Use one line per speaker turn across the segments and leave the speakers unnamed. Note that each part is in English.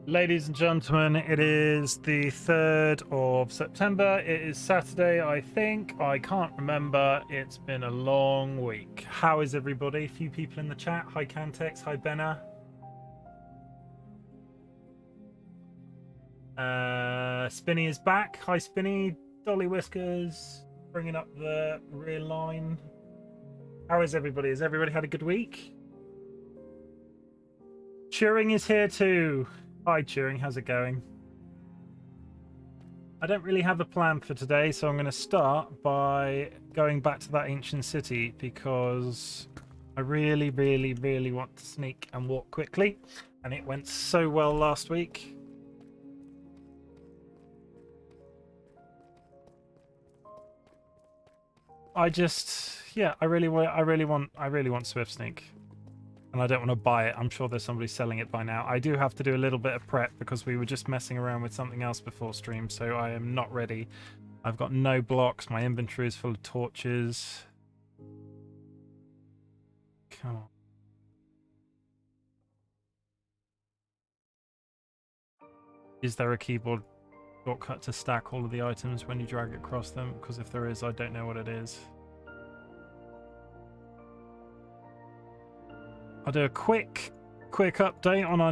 Ladies and gentlemen, it is the 3rd of September. It is Saturday, I think. I can't remember. It's been a long week. How is everybody? A few people in the chat. Hi, Cantex. Hi, Benna. Spinny is back. Hi, Spinny. DollyWhiskers. Bringing up the rear line. How is everybody? Has everybody had a good week? Turing is here too. Hi, Turing. How's it going? I don't really have a plan for today, so I'm going to start by going back to that ancient city because I really want to sneak and walk quickly, and it went so well last week. I really want Swift Sneak. And I don't want to buy it. I'm sure there's somebody selling it by now. I do have to do a little bit of prep because we were just messing around with something else before stream, so I am not ready. I've got no blocks. My inventory is full of torches. Come on. Is there a keyboard shortcut to stack all of the items when you drag across them? Because if there is, I don't know what it is. I'll do a quick update on our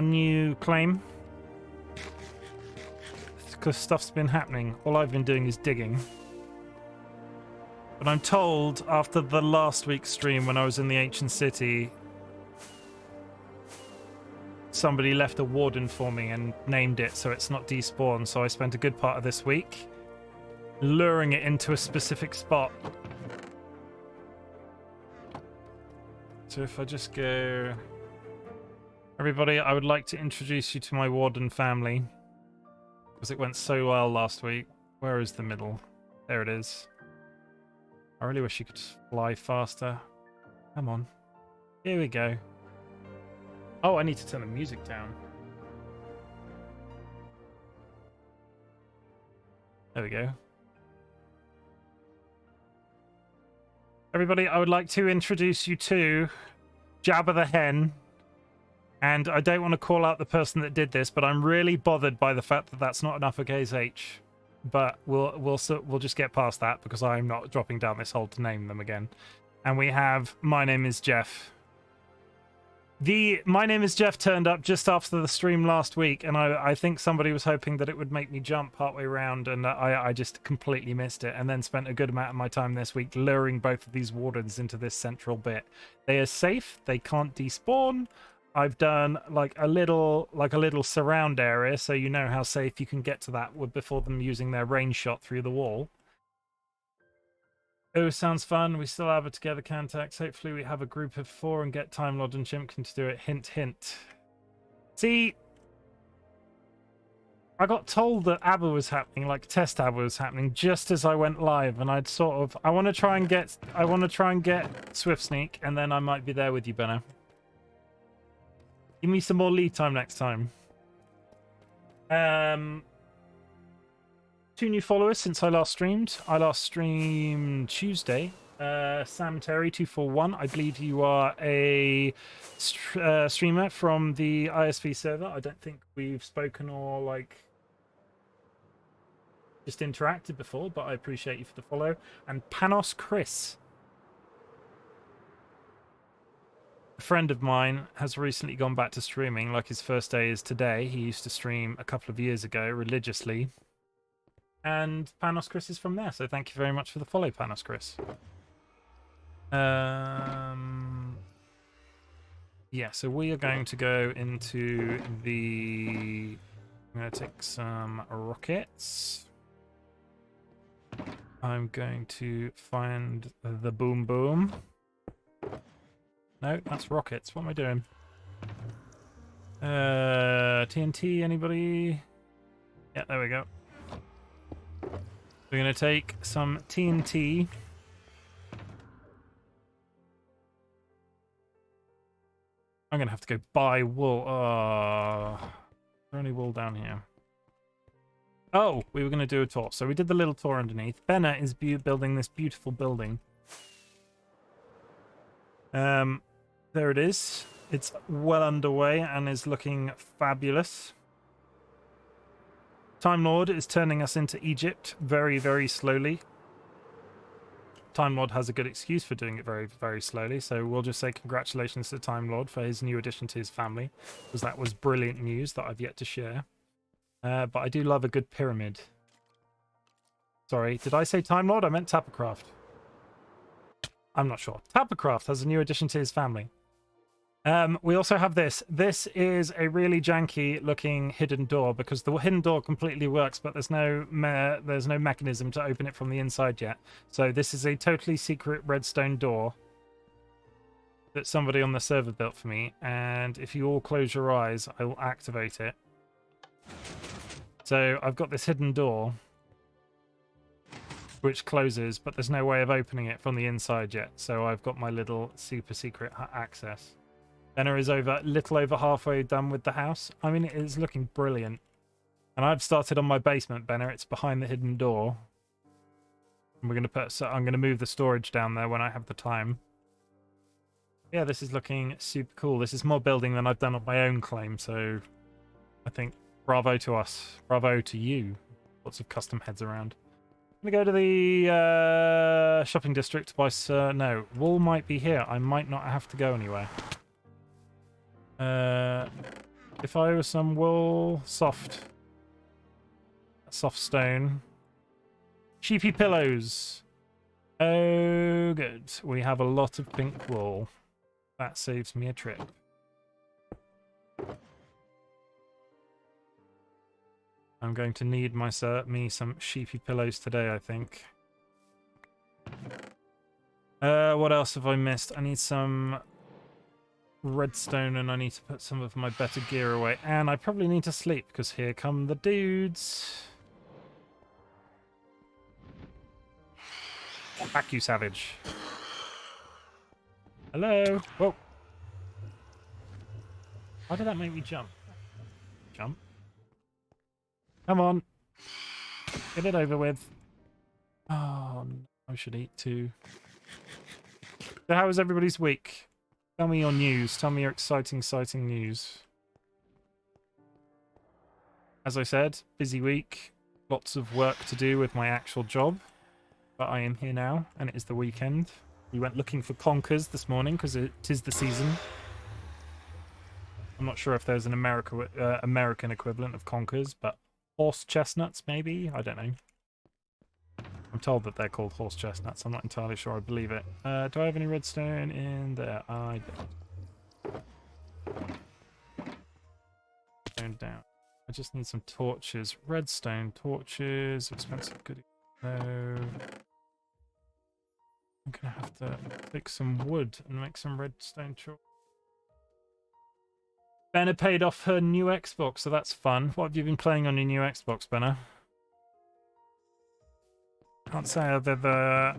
new claim because stuff's been happening. All I've been doing is digging. But I'm told after the last week's stream when I was in the ancient city, somebody left a warden for me and named it so it's not despawned. So I spent a good part of this week luring it into a specific spot. So if I just go... Everybody, I would like to introduce you to my warden family. Because it went so well last week. Where is the middle? There it is. I really wish you could fly faster. Come on. Here we go. Oh, I need to turn the music down. There we go. Everybody, I would like to introduce you to Jabba the Hen. And I don't want to call out the person that did this, but I'm really bothered by the fact that that's not an uppercase H. But we'll just get past that because I'm not dropping down this hole to name them again. And we have My Name is Jeff. My Name is Jeff turned up just after the stream last week, and I think somebody was hoping that it would make me jump partway around, and I just completely missed it, and then spent a good amount of my time this week luring both of these wardens into this central bit. They are safe, they can't despawn. I've done like a little surround area, so you know how safe you can get to that before them using their range shot through the wall. Oh, sounds fun. We still have it together, Cantax. Hopefully we have a group of 4 and get Time Lord and Chimken to do it. Hint, hint. See, I got told that ABBA was happening, like test ABBA was happening, just as I went live, and I want to try and get Swift Sneak, and then I might be there with you, Benno. Give me some more lead time next time. 2 new followers since I last streamed. I last streamed Tuesday. Sam Terry 241. I believe you are a streamer from the iSV server. I don't think we've spoken or like just interacted before, but I appreciate you for the follow. And Panos Chris, a friend of mine, has recently gone back to streaming. Like his first day is today. He used to stream a couple of years ago religiously. And Panos Chris is from there, so thank you very much for the follow, Panos Chris. Yeah, so we are going to go into the... I'm going to take some rockets. I'm going to find the boom boom. No, that's rockets. What am I doing? TNT, anybody? Yeah, there we go. We're going to take some TNT. I'm going to have to go buy wool. Is there any wool down here? Oh, we were going to do a tour. So we did the little tour underneath. Benna is building this beautiful building. There it is. It's well underway and is looking fabulous. Time Lord is turning us into Egypt very, very slowly. Time Lord has a good excuse for doing it very, very slowly, so we'll just say congratulations to Time Lord for his new addition to his family, because that was brilliant news that I've yet to share. But I do love a good pyramid. Sorry, did I say Time Lord? I meant Tappercraft. I'm not sure. Tappercraft has a new addition to his family. We also have this. This is a really janky looking hidden door because the hidden door completely works, but there's no mechanism to open it from the inside yet. So this is a totally secret redstone door that somebody on the server built for me. And if you all close your eyes, I will activate it. So I've got this hidden door which closes, but there's no way of opening it from the inside yet. So I've got my little super secret access. Benner is little over halfway done with the house. I mean, it is looking brilliant. And I've started on my basement, Benner. It's behind the hidden door. And I'm gonna move the storage down there when I have the time. Yeah, this is looking super cool. This is more building than I've done on my own claim, so I think bravo to us. Bravo to you. Lots of custom heads around. I'm gonna go to the shopping district to buy no, wool might be here. I might not have to go anywhere. If I was some wool, soft stone, sheepy pillows. Oh, good. We have a lot of pink wool. That saves me a trip. I'm going to need me some sheepy pillows today, I think. What else have I missed? I need some redstone and I need to put some of my better gear away. And I probably need to sleep because here come the dudes. Back, you savage. Hello. Whoa. Why did that make me jump? Jump. Come on. Get it over with. Oh, no. I should eat too. So how was everybody's week? Tell me your news. Tell me your exciting news. As I said, busy week. Lots of work to do with my actual job. But I am here now, and it is the weekend. We went looking for conkers this morning because it is the season. I'm not sure if there's an American equivalent of conkers, but horse chestnuts, maybe? I don't know. I'm told that they're called horse chestnuts. I'm not entirely sure I believe it. Do I have any redstone in there? I don't. Stone down. I just need some torches. Redstone torches. Expensive goodie. No. I'm gonna have to pick some wood and make some redstone torches. Benna paid off her new Xbox, so that's fun. What have you been playing on your new Xbox, Benna? Can't say other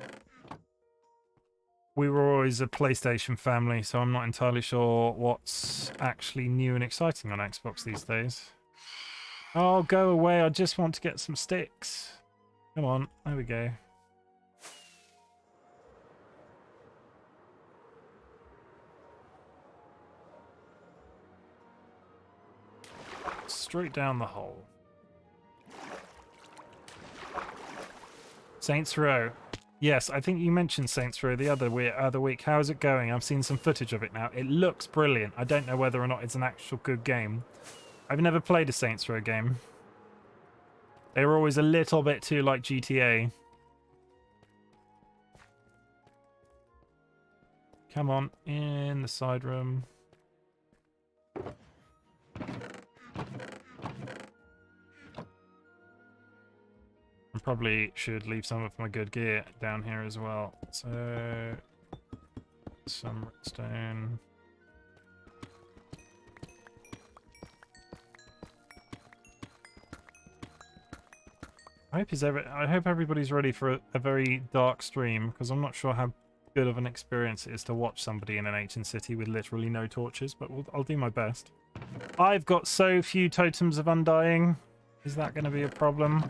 we were always a PlayStation family, so I'm not entirely sure what's actually new and exciting on Xbox these days. Oh, go away. I just want to get some sticks. Come on. There we go. Straight down the hole. Saints Row. Yes, I think you mentioned Saints Row the other week. How's it going? I've seen some footage of it now. It looks brilliant. I don't know whether or not it's an actual good game. I've never played a Saints Row game. They were always a little bit too like GTA. Come on, in the side room. I probably should leave some of my good gear down here as well. So, some redstone. I hope everybody's ready for a very dark stream, because I'm not sure how good of an experience it is to watch somebody in an ancient city with literally no torches, but I'll do my best. I've got so few totems of undying. Is that going to be a problem?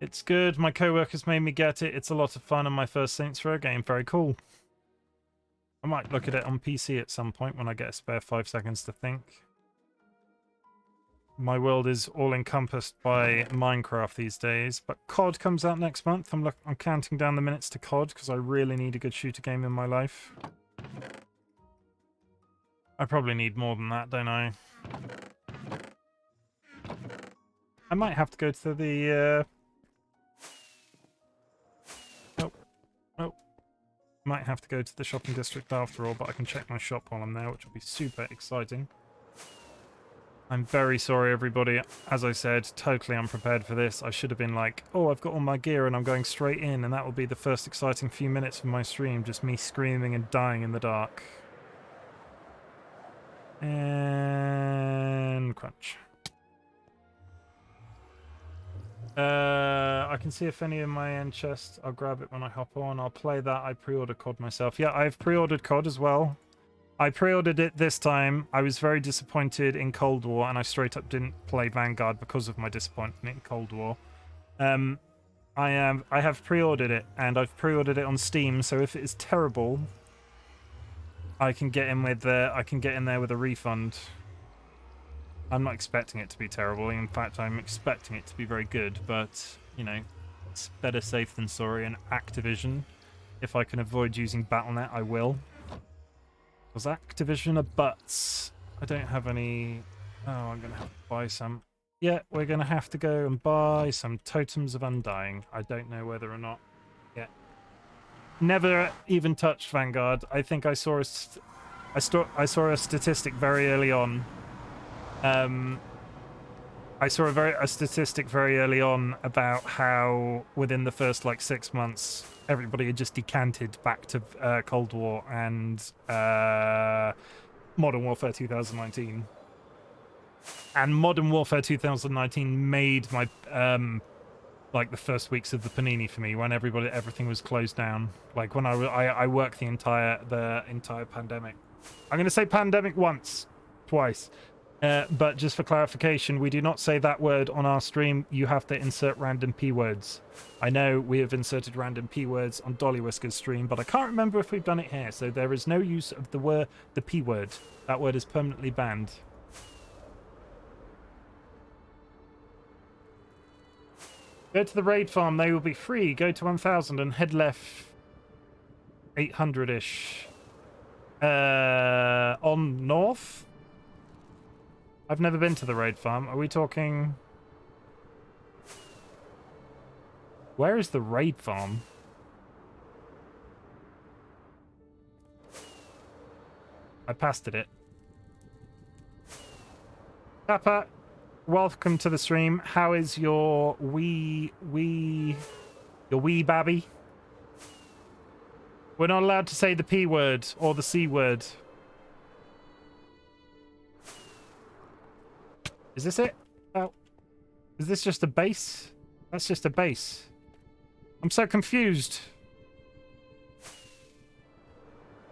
It's good. My co-workers made me get it. It's a lot of fun on my first Saints Row game. Very cool. I might look at it on PC at some point when I get a spare 5 seconds to think. My world is all encompassed by Minecraft these days, but COD comes out next month. I'm counting down the minutes to COD because I really need a good shooter game in my life. I probably need more than that, don't I? I might have to go to the... Nope. Might have to go to the shopping district after all, but I can check my shop while I'm there, which will be super exciting. I'm very sorry, everybody. As I said, totally unprepared for this. I should have been like, oh, I've got all my gear and I'm going straight in, and that will be the first exciting few minutes of my stream, just me screaming and dying in the dark. And crunch. I can see if any in my end chest. I'll grab it when I hop on. I'll play that. I pre-ordered COD myself. Yeah, I've pre-ordered COD as well. I pre-ordered it this time. I was very disappointed in Cold War, and I straight up didn't play Vanguard because of my disappointment in Cold War. I have pre-ordered it, and I've pre-ordered it on Steam. So if it is terrible, I can get in with there with a refund. I'm not expecting it to be terrible. In fact, I'm expecting it to be very good. But you know, it's better safe than sorry. And Activision, if I can avoid using Battle.net, I will. Was Activision a butts? I don't have any... Oh, I'm going to have to buy some. Yeah, we're going to have to go and buy some Totems of Undying. I don't know whether or not... Yeah. Never even touched Vanguard. I think I saw a statistic very early on. I saw a statistic very early on about how within the first like 6 months everybody had just decanted back to Cold War and Modern Warfare 2019. And Modern Warfare 2019 made my like the first weeks of the Panini for me, when everything was closed down. Like when I worked the entire pandemic. I'm going to say pandemic twice. But just for clarification, we do not say that word on our stream. You have to insert random P words. I know we have inserted random P words on DollyWhiskers stream, but I can't remember if we've done it here. So there is no use of the P word. That word is permanently banned. Go to the raid farm. They will be free. Go to 1000 and head left 800-ish. On north? I've never been to the raid farm. Are we talking... Where is the raid farm? I passed it. Papa, welcome to the stream. How is your wee babby? We're not allowed to say the P word or the C word. Is this it? Oh, is this just a base? That's just a base. I'm so confused.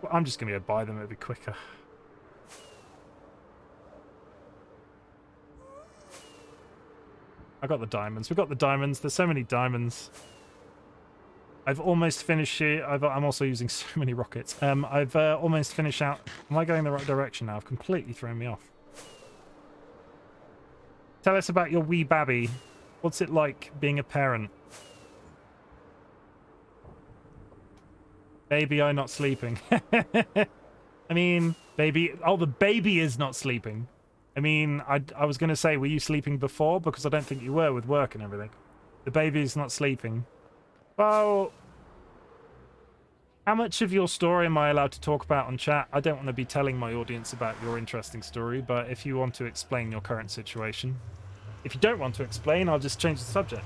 Well, I'm just going to go buy them. It'll be quicker. I got the diamonds. We've got the diamonds. There's so many diamonds. I've almost finished it. I'm also using so many rockets. I've almost finished out. Am I going the right direction now? I've completely thrown me off. Tell us about your wee babby. What's it like being a parent? Baby, I'm not sleeping. I mean, baby... Oh, the baby is not sleeping. I mean, I was going to say, were you sleeping before? Because I don't think you were with work and everything. The baby is not sleeping. Well... How much of your story am I allowed to talk about on chat? I don't want to be telling my audience about your interesting story, but if you want to explain your current situation. If you don't want to explain, I'll just change the subject.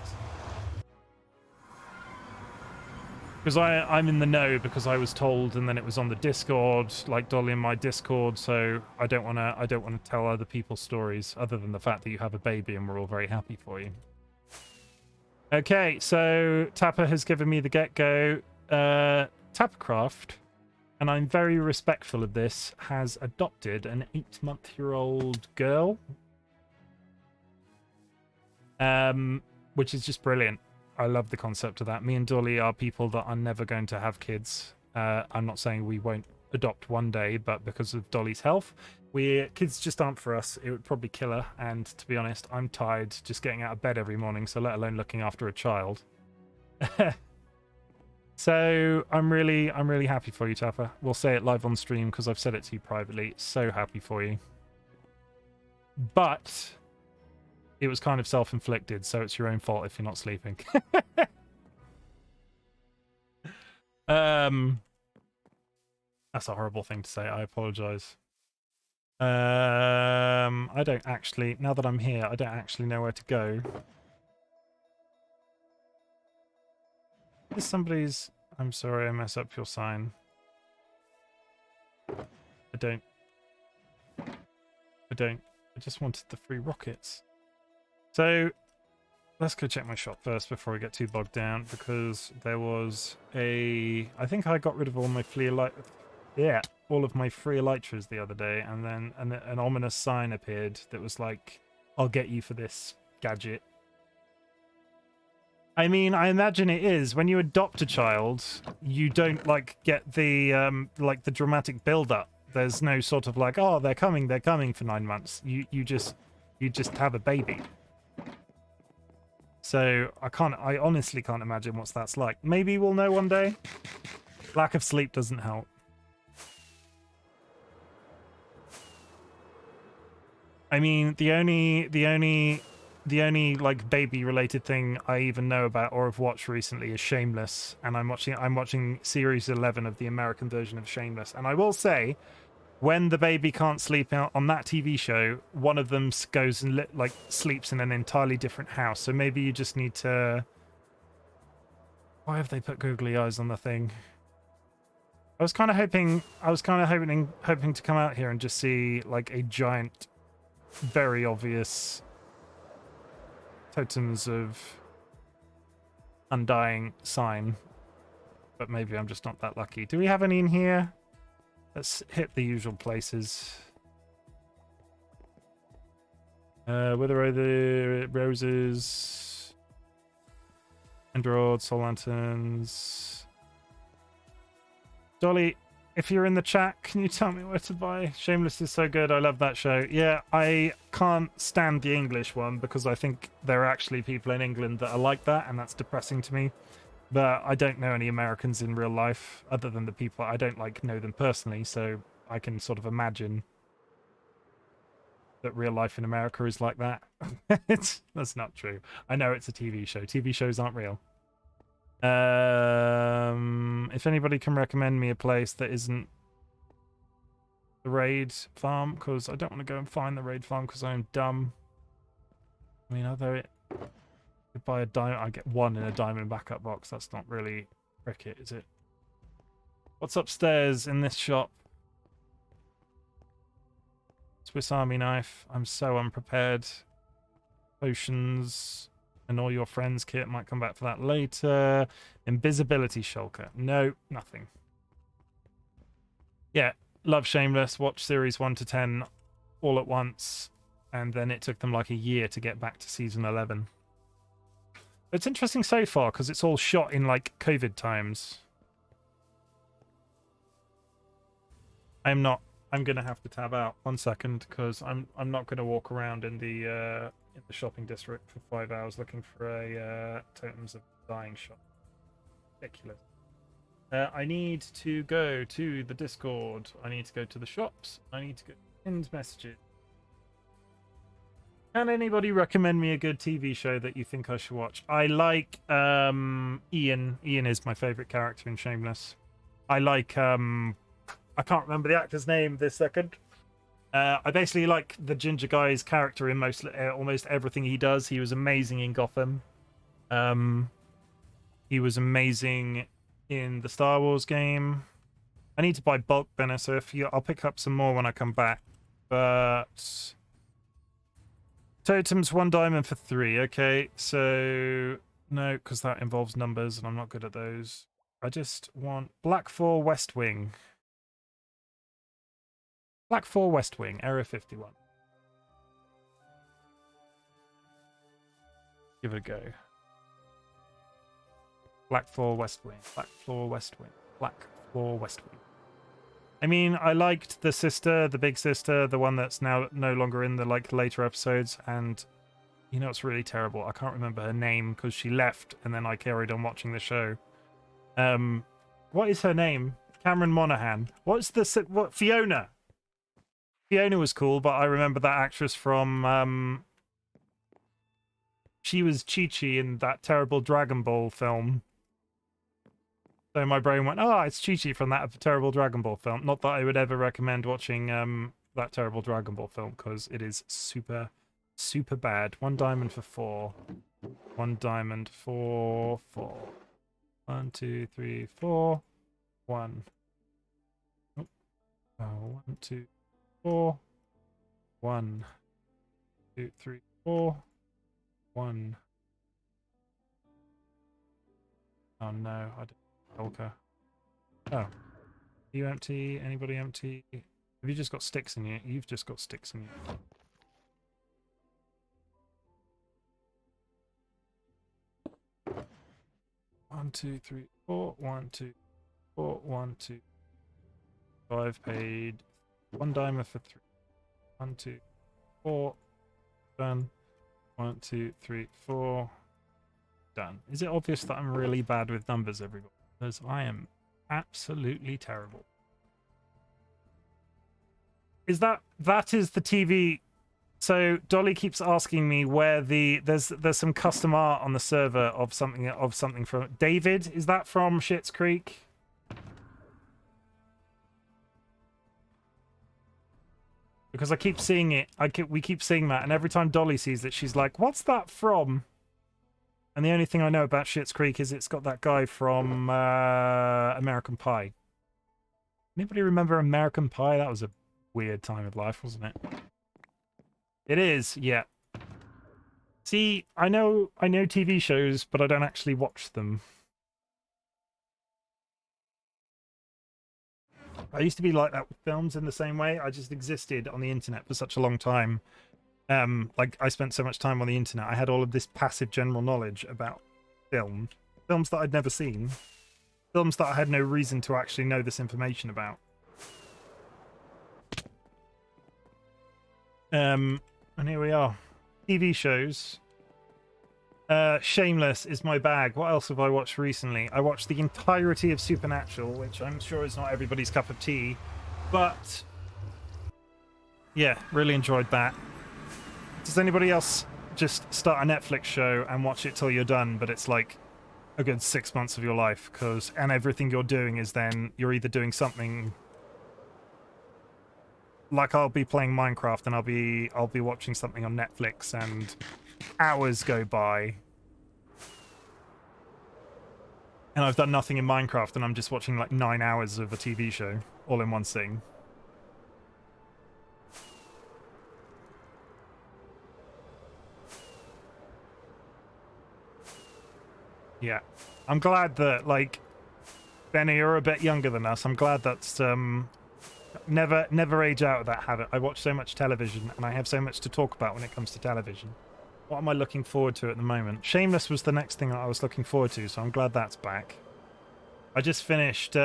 Because I'm in the know because I was told, and then it was on the Discord, like Dolly in my Discord, so I don't want to tell other people's stories other than the fact that you have a baby and we're all very happy for you. Okay, so Tapper has given me the get-go. Tappercraft, and I'm very respectful of this, has adopted an 8-month-old girl, which is just brilliant. I love the concept of that. Me and Dolly are people that are never going to have kids. I'm not saying we won't adopt one day, but because of Dolly's health, kids just aren't for us. It would probably kill her, and to be honest, I'm tired just getting out of bed every morning, so let alone looking after a child. So I'm really happy for you, Tapper. We'll say it live on stream because I've said it to you privately. So happy for you. But it was kind of self-inflicted, so it's your own fault if you're not sleeping. That's a horrible thing to say. I apologize. I don't actually, now that I'm here, I don't actually know where to go. Is somebody's... I'm sorry, I mess up your sign. I just wanted the free rockets. So, let's go check my shop first before I get too bogged down, because there was a... I think I got rid of all my all of my free elytras the other day, and then an ominous sign appeared that was like, I'll get you for this gadget. I mean, I imagine it is. When you adopt a child, you don't get the the dramatic build-up. There's no sort of like, oh, they're coming for 9 months. You just have a baby. So I honestly can't imagine what that's like. Maybe we'll know one day. Lack of sleep doesn't help. I mean, the only like baby related thing I even know about or have watched recently is Shameless, and I'm watching series 11 of the American version of Shameless, and I will say, when the baby can't sleep out on that TV show, one of them goes and sleeps in an entirely different house. So maybe you just need to... Why have they put googly eyes on the thing? I was kind of hoping to come out here and just see like a giant, very obvious totems of undying sign, but maybe I'm just not that lucky. Do we have any in here? Let's hit the usual places. Wither o' the Roses, Enderod, Soul Lanterns. Dolly, if you're in the chat, can you tell me where to buy? Shameless is so good. I love that show. Yeah, I can't stand the English one because I think there are actually people in England that are like that, and that's depressing to me. But I don't know any Americans in real life other than the people I don't know them personally, so I can sort of imagine that real life in America is like that. That's not true. I know it's a TV show. TV shows aren't real. If anybody can recommend me a place that isn't the raid farm, because I don't want to go and find the raid farm because I'm dumb. I mean, although it... If I buy a diamond, I get one in a diamond backup box. That's not really cricket, is it? What's upstairs in this shop? Swiss Army knife. I'm so unprepared. Potions and all your friends kit. Might come back for that later. Invisibility shulker. No, nothing. Yeah, love Shameless. Watch series 1 to 10 all at once, and then it took them like a year to get back to season 11. It's interesting so far because it's all shot in like COVID times. I'm gonna have to tab out 1 second because I'm not gonna walk around in the shopping district for 5 hours looking for a totems of dying shop. Ridiculous. I need to go to the Discord. I need to go to the shops. I need to go to pinned messages. Can anybody recommend me a good TV show that you think I should watch? I like Ian. Ian is my favorite character in Shameless. I like I can't remember the actor's name this second. I basically like the ginger guy's character in almost everything he does. He was amazing in Gotham. He was amazing in the Star Wars game. I need to buy bulk banner, so I'll pick up some more when I come back. But totems 1 diamond for 3. Okay, so no, because that involves numbers, and I'm not good at those. I just want Black 4 West Wing. Black 4 West Wing, Area 51. Give it a go. Black 4 West Wing. Black 4 West Wing. Black 4 West Wing. I mean, I liked the sister, the big sister, the one that's now no longer in the like later episodes, and you know it's really terrible. I can't remember her name because she left, and then I carried on watching the show. What is her name? Cameron Monaghan. What Fiona? Fiona was cool, but I remember that actress from she was Chi-Chi in that terrible Dragon Ball film. So my brain went, oh, it's Chi-Chi from that terrible Dragon Ball film. Not that I would ever recommend watching that terrible Dragon Ball film, because it is super, super bad. 1 diamond for 4. 1 diamond for 4. 1, 2, 3, 4. 1. Oh, 1, 2, 4. 1, 2, 3, 4. 1. Oh no, I don't. Polka. Oh. You empty? Anybody empty? Have you just got sticks in you? You've just got sticks in you. 1, 2, 3, 4. 1, 2, 4. 1, 2. 5 paid. 1 diamond for 3. 1, 2, 4. Done. 1, 2, 3, 4. Done. Is it obvious that I'm really bad with numbers, everybody? Because I am absolutely terrible. Is that is the TV? So Dolly keeps asking me where there's some custom art on the server of something from David. Is that from Schitt's Creek? Because I keep seeing it. We keep seeing that, and every time Dolly sees it, she's like, "What's that from?" And the only thing I know about Schitt's Creek is it's got that guy from American Pie. Anybody remember American Pie? That was a weird time of life, wasn't it? It is, yeah. See, I know TV shows, but I don't actually watch them. I used to be like that with films in the same way. I just existed on the internet for such a long time. Like I spent so much time on the internet, I had all of this passive general knowledge about films that I'd never seen, films that I had no reason to actually know this information about. And here we are. TV shows. Shameless is my bag. What else have I watched recently? I watched the entirety of Supernatural, which I'm sure is not everybody's cup of tea, but yeah, really enjoyed that. Does anybody else just start a Netflix show and watch it till you're done, but it's like a good 6 months of your life, and everything you're doing is then you're either doing something like I'll be playing Minecraft and I'll be watching something on Netflix and hours go by and I've done nothing in Minecraft and I'm just watching like 9 hours of a TV show all in one sitting. Yeah, I'm glad that, like, Benny, you're a bit younger than us. I'm glad that's never age out of that habit. I watch so much television and I have so much to talk about when it comes to television. What am I looking forward to at the moment? Shameless was the next thing that I was looking forward to, so I'm glad that's back. I just finished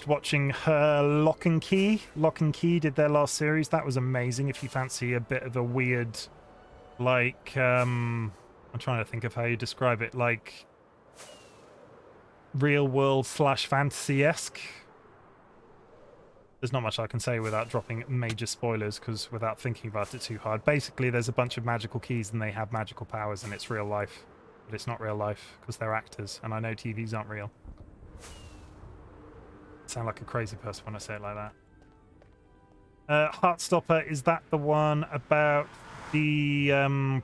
watching her Lock and Key. Lock and Key did their last series. That was amazing. If you fancy a bit of a weird, like, I'm trying to think of how you describe it, like real world / fantasy-esque. There's not much I can say without dropping major spoilers, because without thinking about it too hard. Basically, there's a bunch of magical keys and they have magical powers and it's real life. But it's not real life, because they're actors, and I know TVs aren't real. I sound like a crazy person when I say it like that. Heartstopper, is that the one about the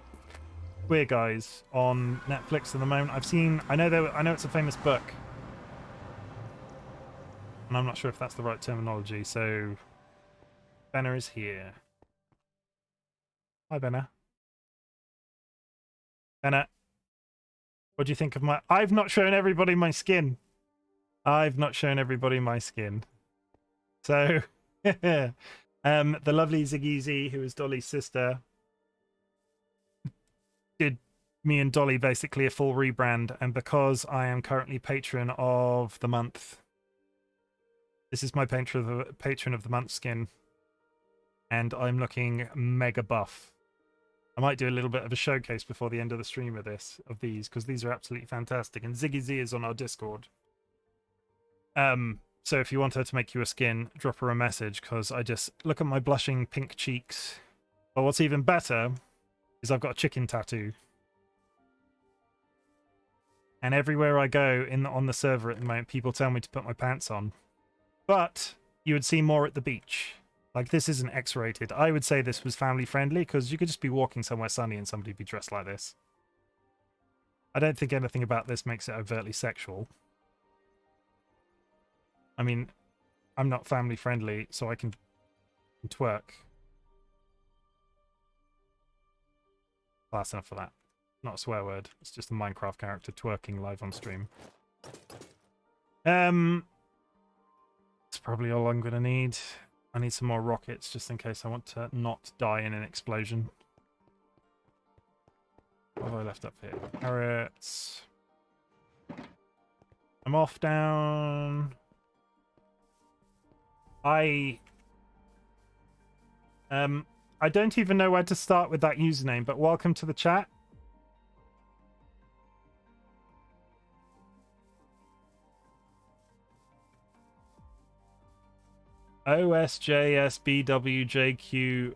queer guys on Netflix at the moment? I know it's a famous book. And I'm not sure if that's the right terminology, so Benna is here. Hi, Benna. Benna, what do you think of my... I've not shown everybody my skin. I've not shown everybody my skin. So, the lovely Ziggy Z, who is Dolly's sister, did me and Dolly basically a full rebrand, and because I am currently patron of the month, This is my patron of the month skin, and I'm looking mega buff. I might do a little bit of a showcase before the end of the stream of these, because these are absolutely fantastic. And Ziggy Z is on our Discord. So if you want her to make you a skin, drop her a message, because I just look at my blushing pink cheeks. But what's even better is I've got a chicken tattoo. And everywhere I go on the server at the moment, people tell me to put my pants on. But you would see more at the beach. Like, this isn't X-rated. I would say this was family-friendly, because you could just be walking somewhere sunny and somebody be dressed like this. I don't think anything about this makes it overtly sexual. I mean, I'm not family-friendly, so I can twerk. That's enough for that. Not a swear word. It's just a Minecraft character twerking live on stream. That's probably all I'm going to need. I need some more rockets, just in case I want to not die in an explosion. What have I left up here? Carrots. I'm off down. I don't even know where to start with that username, but welcome to the chat. OSJSBWJQ.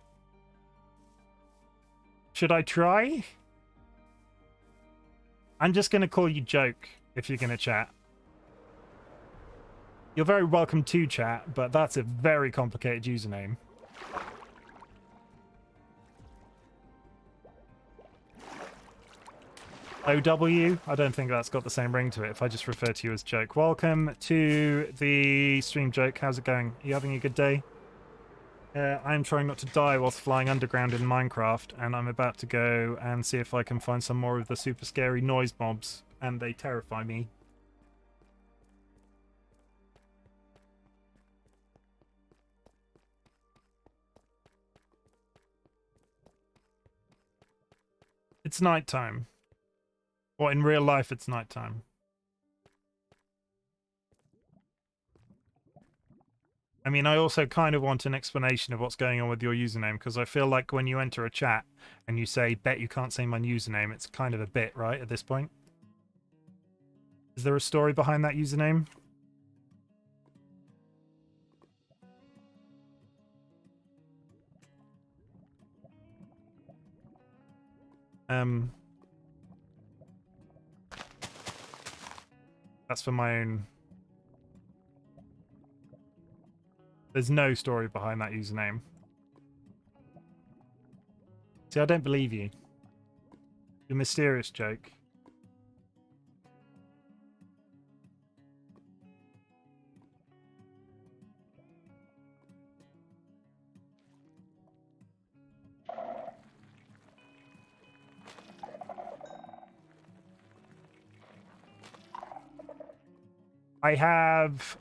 Should I try? I'm just going to call you Joke if you're going to chat. You're very welcome to chat, but that's a very complicated username. OW? I don't think that's got the same ring to it if I just refer to you as Joke. Welcome to the stream, Joke. How's it going? Are you having a good day? I'm trying not to die whilst flying underground in Minecraft, and I'm about to go and see if I can find some more of the super scary noise mobs, and they terrify me. It's nighttime. Or in real life, it's nighttime. I mean, I also kind of want an explanation of what's going on with your username, because I feel like when you enter a chat and you say, bet you can't say my username, it's kind of a bit, right, at this point? Is there a story behind that username? That's for my own... There's no story behind that username. See, I don't believe you. You're a mysterious Joke. I have...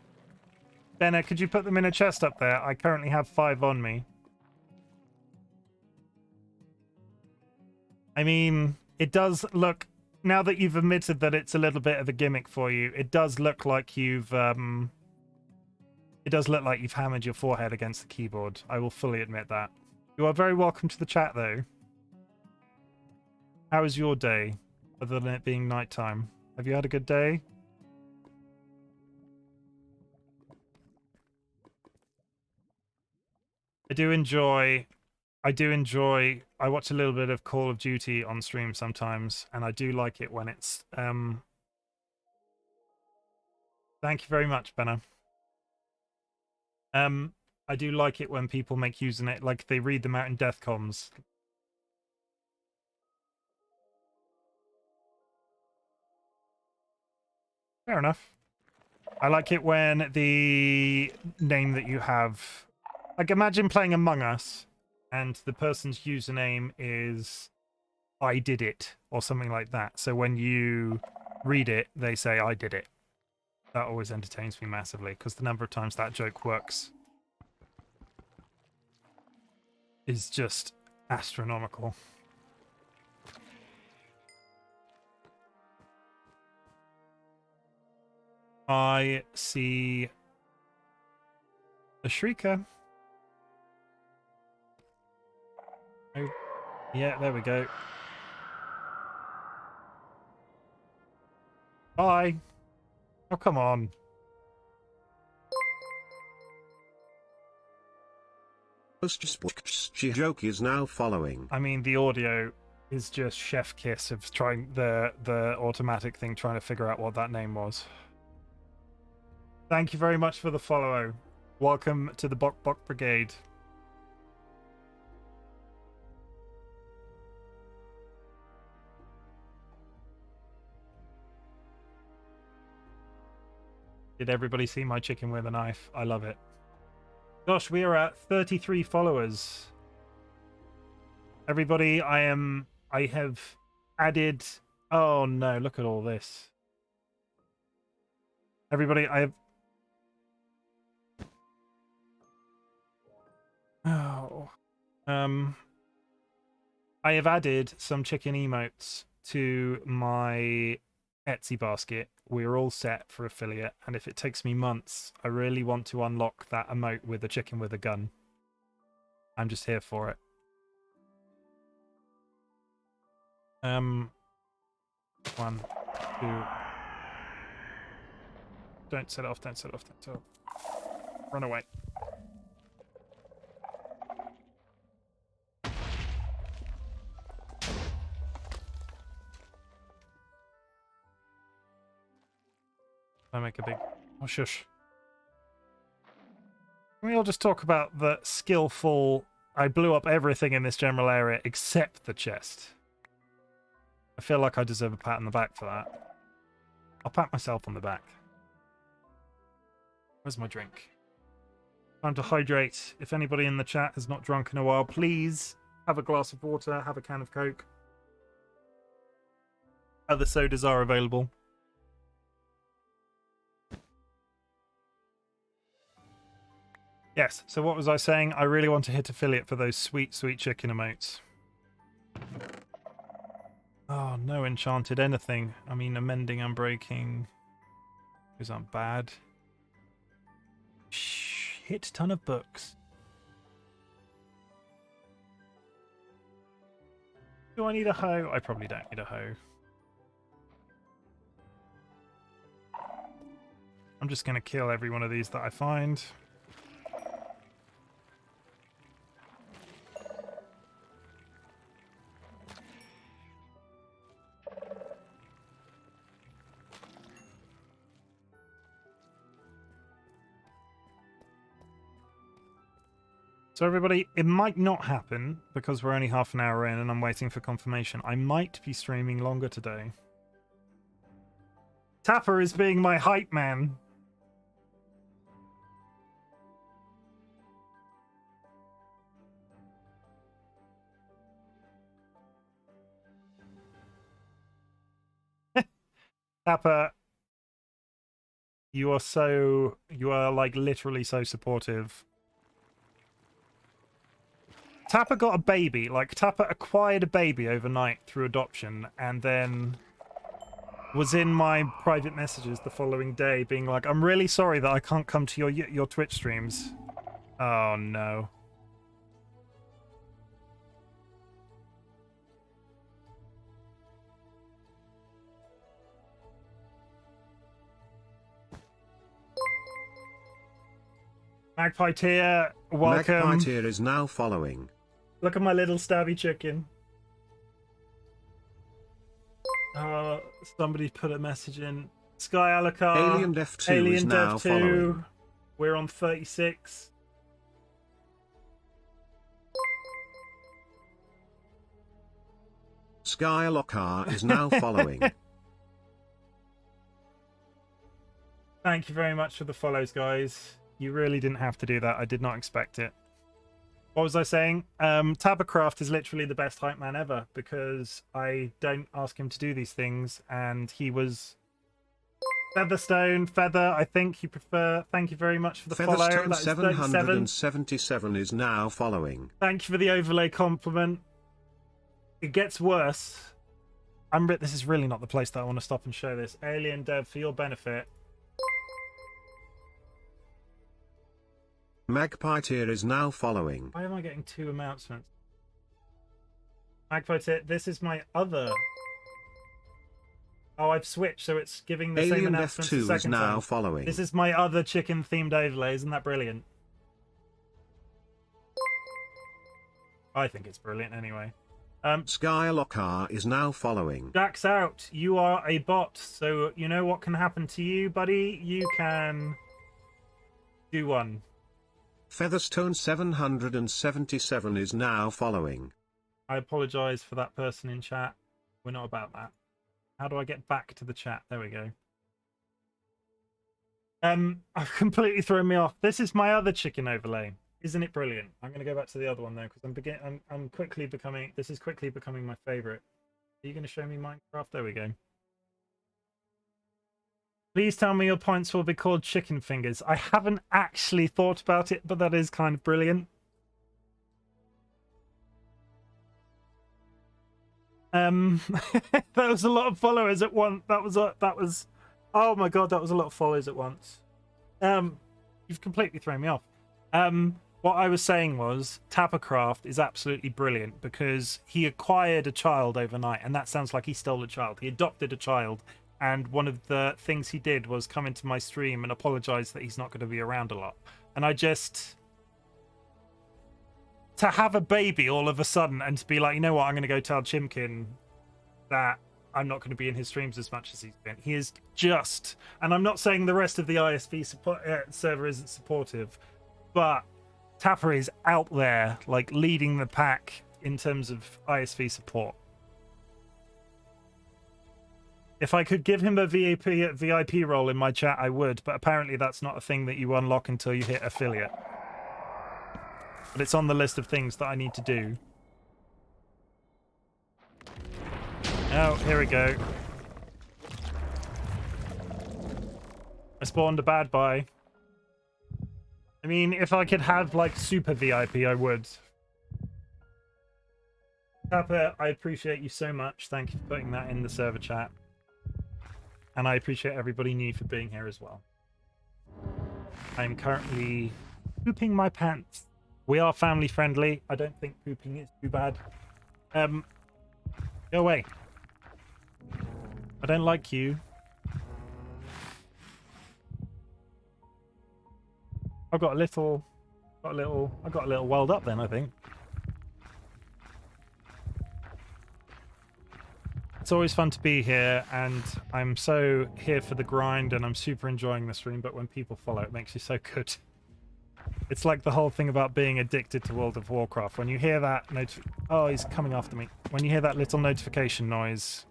Benna, could you put them in a chest up there? I currently have 5 on me. I mean, it does look... Now that you've admitted that it's a little bit of a gimmick for you, it does look like you've... It does look like you've hammered your forehead against the keyboard. I will fully admit that. You are very welcome to the chat, though. How was your day, other than it being nighttime? Have you had a good day? I watch a little bit of Call of Duty on stream sometimes, and I do like it when it's thank you very much, Benna. I do like it when people make using it, like they read them out in death comms. Fair enough. I like it when the name that you have... Like, imagine playing Among Us, and the person's username is I did it, or something like that. So when you read it, they say I did it. That always entertains me massively, because the number of times that joke works is just astronomical. I see A shrieker. Oh, yeah, there we go. Bye. Oh, come on.
Joke is now following.
I mean, the audio is just chef kiss of trying the automatic thing trying to figure out what that name was. Thank you very much for the follow. Welcome to the Bok Bok Brigade. Did everybody see my chicken with a knife? I love it. Gosh, we are at 33 followers. Everybody, I have added... Oh no, look at all this. Everybody, I have... Oh. I have added some chicken emotes to my Etsy basket. We're all set for affiliate, and if it takes me months, I really want to unlock that emote with a chicken with a gun. I'm just here for it. One, two. Don't set off, don't set off, don't set off. Run away. I make a big... Oh, shush. Can we all just talk about the skillful... I blew up everything in this general area except the chest. I feel like I deserve a pat on the back for that. I'll pat myself on the back. Where's my drink? Time to hydrate. If anybody in the chat has not drunk in a while, please have a glass of water, have a can of Coke. Other sodas are available. Yes, so what was I saying? I really want to hit affiliate for those sweet, sweet chicken emotes. Oh, no enchanted anything. I mean, amending, unbreaking. Those aren't bad. Shit ton of books. Do I need a hoe? I probably don't need a hoe. I'm just going to kill every one of these that I find. So everybody, it might not happen because we're only half an hour in and I'm waiting for confirmation. I might be streaming longer today. Tapper is being my hype man. Tapper, you are like literally so supportive. Tapper got a baby. Like, Tapper acquired a baby overnight through adoption and then was in my private messages the following day being like, I'm really sorry that I can't come to your Twitch streams. Oh, no. Magpie Tier, welcome.
Magpie Tier is now following.
Look at my little stabby chicken. Somebody put a message in. Sky Alucard.
Alien Dev 2 is now following.
We're on 36.
Sky Alucard is now following.
Thank you very much for the follows, guys. You really didn't have to do that. I did not expect it. What was I saying? Tabercraft is literally the best hype man ever because I don't ask him to do these things, and he was Featherstone, Feather. I think you prefer. Thank you very much for the follow.
Featherstone 777 is now following.
Thank you for the overlay compliment. It gets worse. This is really not the place that I want to stop and show this. Alien Dev, for your benefit.
Magpie tier is now following.
Why am I getting 2 announcements? Magpie tier, this is my other... Oh, I've switched, so it's giving the same
Alien
announcements the
F2 is
second
now
time.
following.
This is my other chicken-themed overlay. Isn't that brilliant? I think it's brilliant anyway.
Skylockar is now following.
Jack's out. You are a bot, so you know what can happen to you, buddy? You can do one.
Featherstone 777 is now following.
I apologize for that person in chat. We're not about that. How do I get back to the chat? There we go. I've completely thrown me off. This is my other chicken overlay. Isn't it brilliant? I'm going to go back to the other one though, because I'm quickly becoming. This is quickly becoming my favorite. Are you going to show me Minecraft? There we go. Please tell me your points will be called chicken fingers. I haven't actually thought about it, but that is kind of brilliant. That was a lot of followers at once. That was oh my god, that was a lot of followers at once. You've completely thrown me off. What I was saying was Tappercraft is absolutely brilliant because he acquired a child overnight, and that sounds like he stole a child. He adopted a child, and one of the things he did was come into my stream and apologize that he's not going to be around a lot. And I just... to have a baby all of a sudden and to be like, you know what, I'm going to go tell Chimken that I'm not going to be in his streams as much as he's been. He is just... and I'm not saying the rest of the iSV server isn't supportive, but Tapper is out there, like, leading the pack in terms of iSV support. If I could give him a VIP role in my chat, I would, but apparently that's not a thing that you unlock until you hit affiliate. But it's on the list of things that I need to do. Oh, here we go. I spawned a bad boy. I mean, if I could have, like, super VIP, I would. Tapper, I appreciate you so much. Thank you for putting that in the server chat. And I appreciate everybody new for being here as well. I am currently pooping my pants. We are family friendly. I don't think pooping is too bad. Go away. I don't like you. I got a little welled up then, I think. It's always fun to be here, and I'm so here for the grind, and I'm super enjoying the stream, but when people follow, it makes you so good. It's like the whole thing about being addicted to World of Warcraft. When you hear that oh, he's coming after me. When you hear that little notification noise,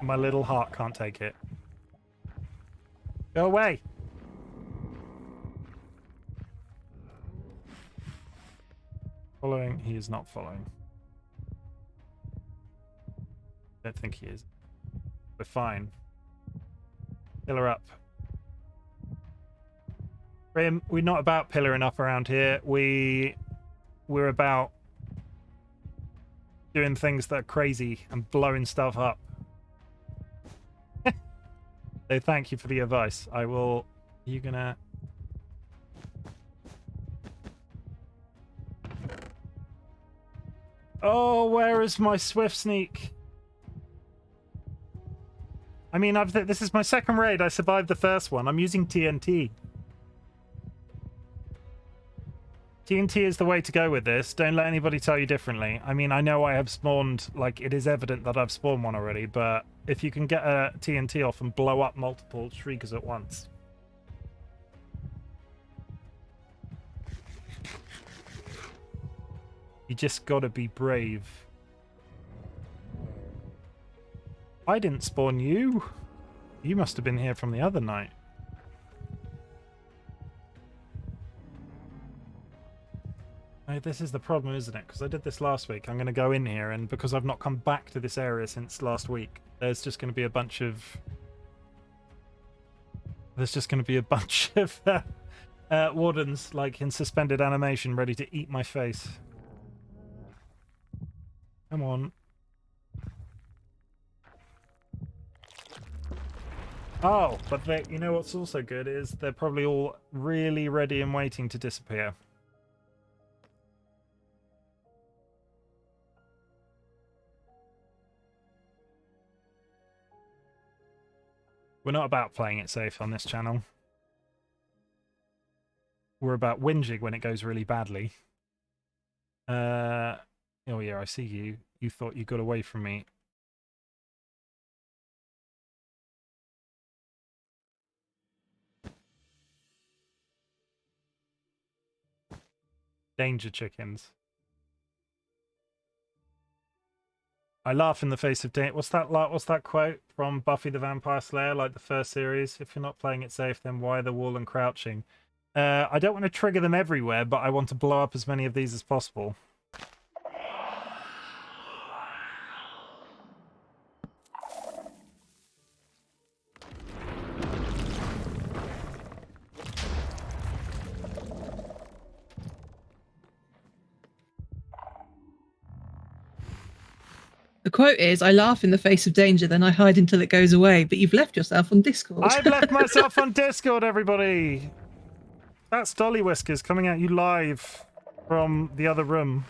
my little heart can't take it. Go away! Following, he is not following. I don't think he is. We're fine. Pillar up. We're not about pillaring up around here. We're about doing things that are crazy and blowing stuff up. So thank you for the advice. I will... Are you gonna... Oh, where is my swift sneak? I mean, this is my second raid. I survived the first one. I'm using TNT. TNT is the way to go with this. Don't let anybody tell you differently. I mean, I know I have spawned, like, it is evident that I've spawned one already, but if you can get a TNT off and blow up multiple shriekers at once. You just gotta be brave. I didn't spawn you. You must have been here from the other night. Oh, this is the problem, isn't it? Because I did this last week. I'm going to go in here, and because I've not come back to this area since last week, there's just going to be a bunch of... wardens, like, in suspended animation, ready to eat my face. Come on. Oh, but you know what's also good is they're probably all really ready and waiting to disappear. We're not about playing it safe on this channel. We're about whinging when it goes really badly. Oh yeah, I see you. You thought you got away from me. Danger chickens. I laugh in the face of danger. What's that quote from Buffy the Vampire Slayer, like the first series? If you're not playing it safe, then why the wall and crouching? I don't want to trigger them everywhere, but I want to blow up as many of these as possible.
The quote is, I laugh in the face of danger, then I hide until it goes away. But you've left yourself on Discord.
I've left myself on Discord, everybody. That's DollyWhiskers coming at you live from the other room.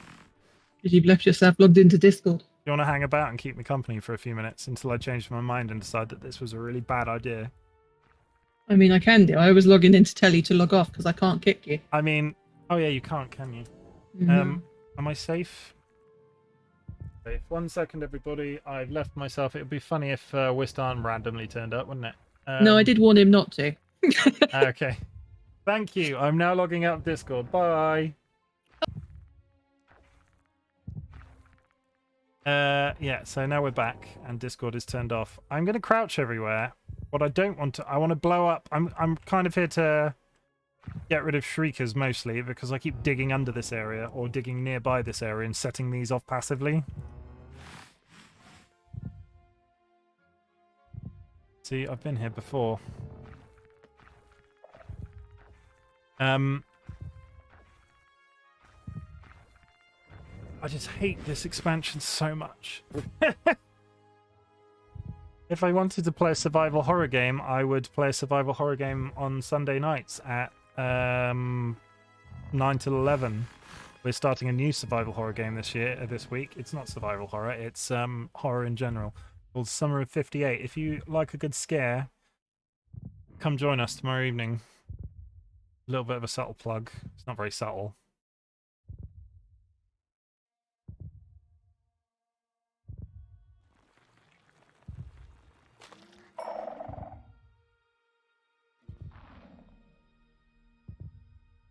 Because you've left yourself logged into Discord.
You want to hang about and keep me company for a few minutes until I change my mind and decide that this was a really bad idea?
I mean, I can do. I was logging in to tell you to log off because I can't kick you.
I mean, oh yeah, you can't, can you?
No.
Am I safe? Okay, 1 second, everybody. I've left myself. It would be funny if Wistarn randomly turned up, wouldn't it?
No, I did warn him not to.
Okay. Thank you. I'm now logging out of Discord. Bye. Yeah, so now we're back and Discord is turned off. I'm going to crouch everywhere. What I don't want to... I want to blow up... I'm kind of here to get rid of shriekers mostly because I keep digging under this area or digging nearby this area and setting these off passively. See, I've been here before. I just hate this expansion so much. If I wanted to play a survival horror game, I would play a survival horror game on Sunday nights at 9 till 11. We're starting a new survival horror game this week. It's not survival horror, it's horror in general. Called Summer of 58. If you like a good scare, come join us tomorrow evening. A little bit of a subtle plug. It's not very subtle.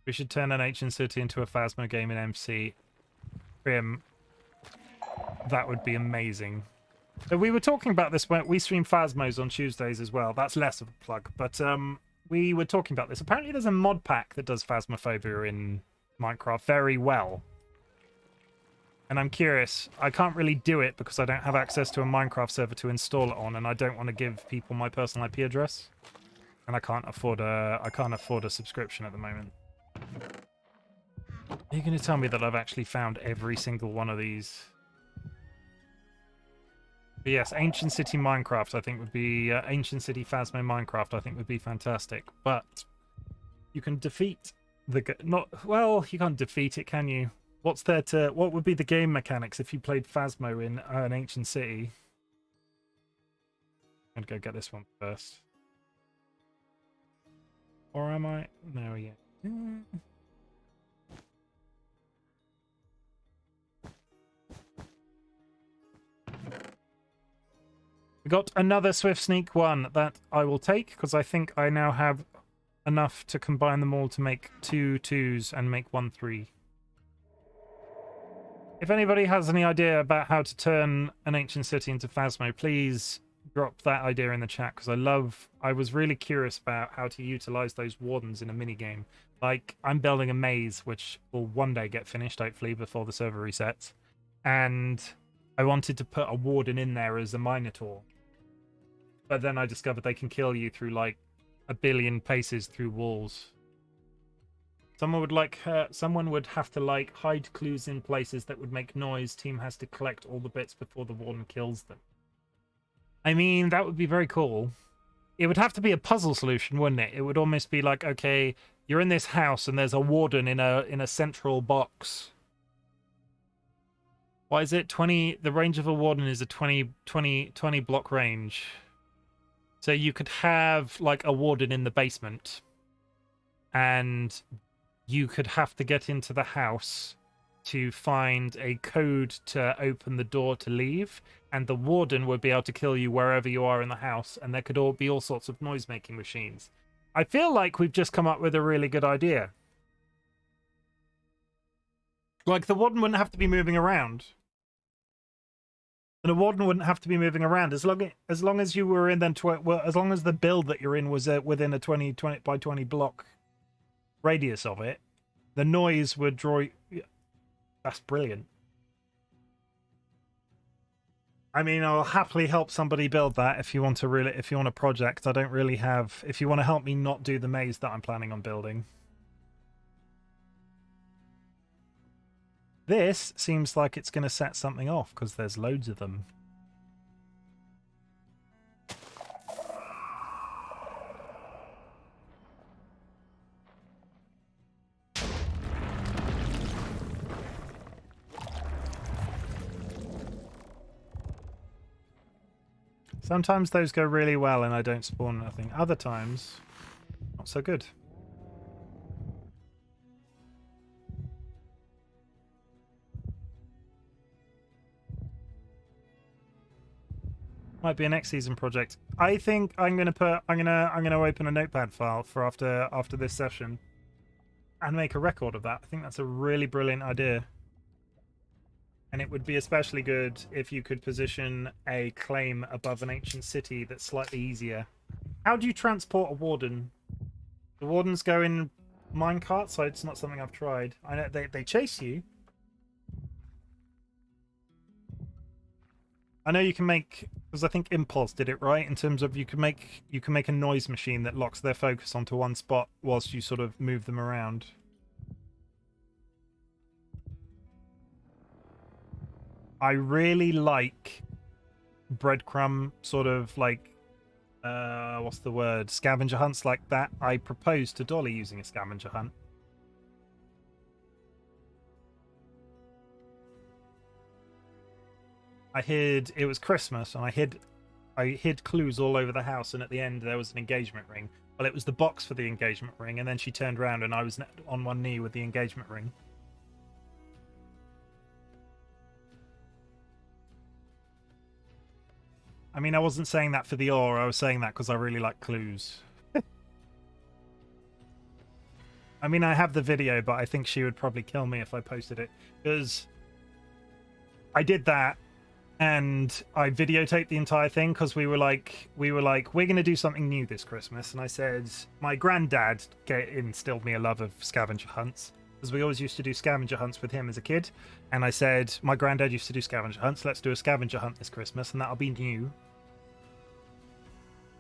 We should turn an ancient city into a Phasmo game in MC. Chim. That would be amazing. So we were talking about this when we stream Phasmos on Tuesdays as well. That's less of a plug, but we were talking about this. Apparently there's a mod pack that does Phasmophobia in Minecraft very well. And I'm curious. I can't really do it because I don't have access to a Minecraft server to install it on, and I don't want to give people my personal IP address. And I can't afford a subscription at the moment. Are you going to tell me that I've actually found every single one of these? But yes, Ancient City Minecraft I think would be... Ancient City Phasmo Minecraft I think would be fantastic. But you can defeat the... Well, you can't defeat it, can you? What would be the game mechanics if you played Phasmo in an Ancient City? I'm going to go get this one first. Or am I? No, yeah. We got another Swift Sneak one that I will take because I think I now have enough to combine them all to make 2 2s and make 1 3. If anybody has any idea about how to turn an ancient city into Phasmo, please drop that idea in the chat because I was really curious about how to utilize those wardens in a minigame. Like, I'm building a maze which will one day get finished, hopefully, before the server resets. And I wanted to put a warden in there as a Minotaur. But then I discovered they can kill you through like 1 billion paces through walls. Someone would have to like hide clues in places that would make noise. Team has to collect all the bits before the warden kills them. I mean, that would be very cool. it would have to be a puzzle solution, wouldn't it? It would almost be like, okay, you're in this house and there's a warden in a central box. Why is it 20? The range of a warden is a 20 block range. So you could have like a warden in the basement, and you could have to get into the house to find a code to open the door to leave, and the warden would be able to kill you wherever you are in the house, and there could all be all sorts of noise-making machines. I feel like we've just come up with a really good idea. Like, the warden wouldn't have to be moving around. And a warden wouldn't have to be moving around as long as you were in then as long as the build that you're in was within a 20 by 20 block radius of it. The noise would draw. That's brilliant. I mean, I'll happily help somebody build that if you want a project. I don't really have. If you want to help me not do the maze that I'm planning on building. This seems like it's going to set something off because there's loads of them. Sometimes those go really well and I don't spawn nothing. Other times, not so good. Might be a next season project. I think I'm gonna open a notepad file for after this session and make a record of that. I think that's a really brilliant idea. And it would be especially good if you could position a claim above an ancient city that's slightly easier. How do you transport a warden? The wardens go in minecart, so it's not something I've tried. I know they chase you. I know you can make, because I think Impulse did it right in terms of you can make a noise machine that locks their focus onto one spot whilst you sort of move them around. I really like breadcrumb sort of like what's the word, scavenger hunts like that. I proposed to Dolly using a scavenger hunt. It was Christmas, and I hid clues all over the house, and at the end there was an engagement ring. Well, it was the box for the engagement ring, and then she turned around and I was on one knee with the engagement ring. I mean, I wasn't saying that for the ore, I was saying that because I really like clues. I mean, I have the video, but I think she would probably kill me if I posted it, because I did that. And I videotaped the entire thing because we were like, we're going to do something new this Christmas. And I said, my granddad instilled me a love of scavenger hunts because we always used to do scavenger hunts with him as a kid. And I said, my granddad used to do scavenger hunts. Let's do a scavenger hunt this Christmas, and that'll be new.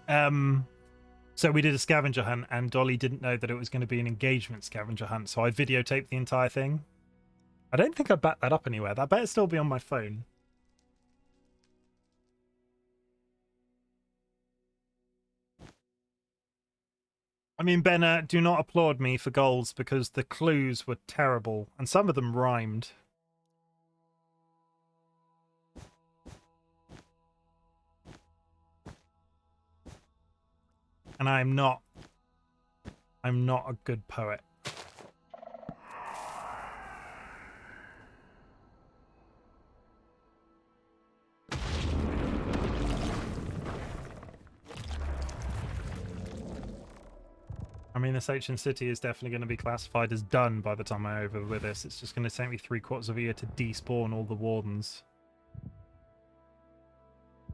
So we did a scavenger hunt, and Dolly didn't know that it was going to be an engagement scavenger hunt. So I videotaped the entire thing. I don't think I backed that up anywhere. That better still be on my phone. I mean, Ben, do not applaud me for goals because the clues were terrible and some of them rhymed. And I'm not a good poet. I mean, this ancient city is definitely going to be classified as done by the time I'm over with this. It's just going to take me 3/4 of a year to despawn all the wardens.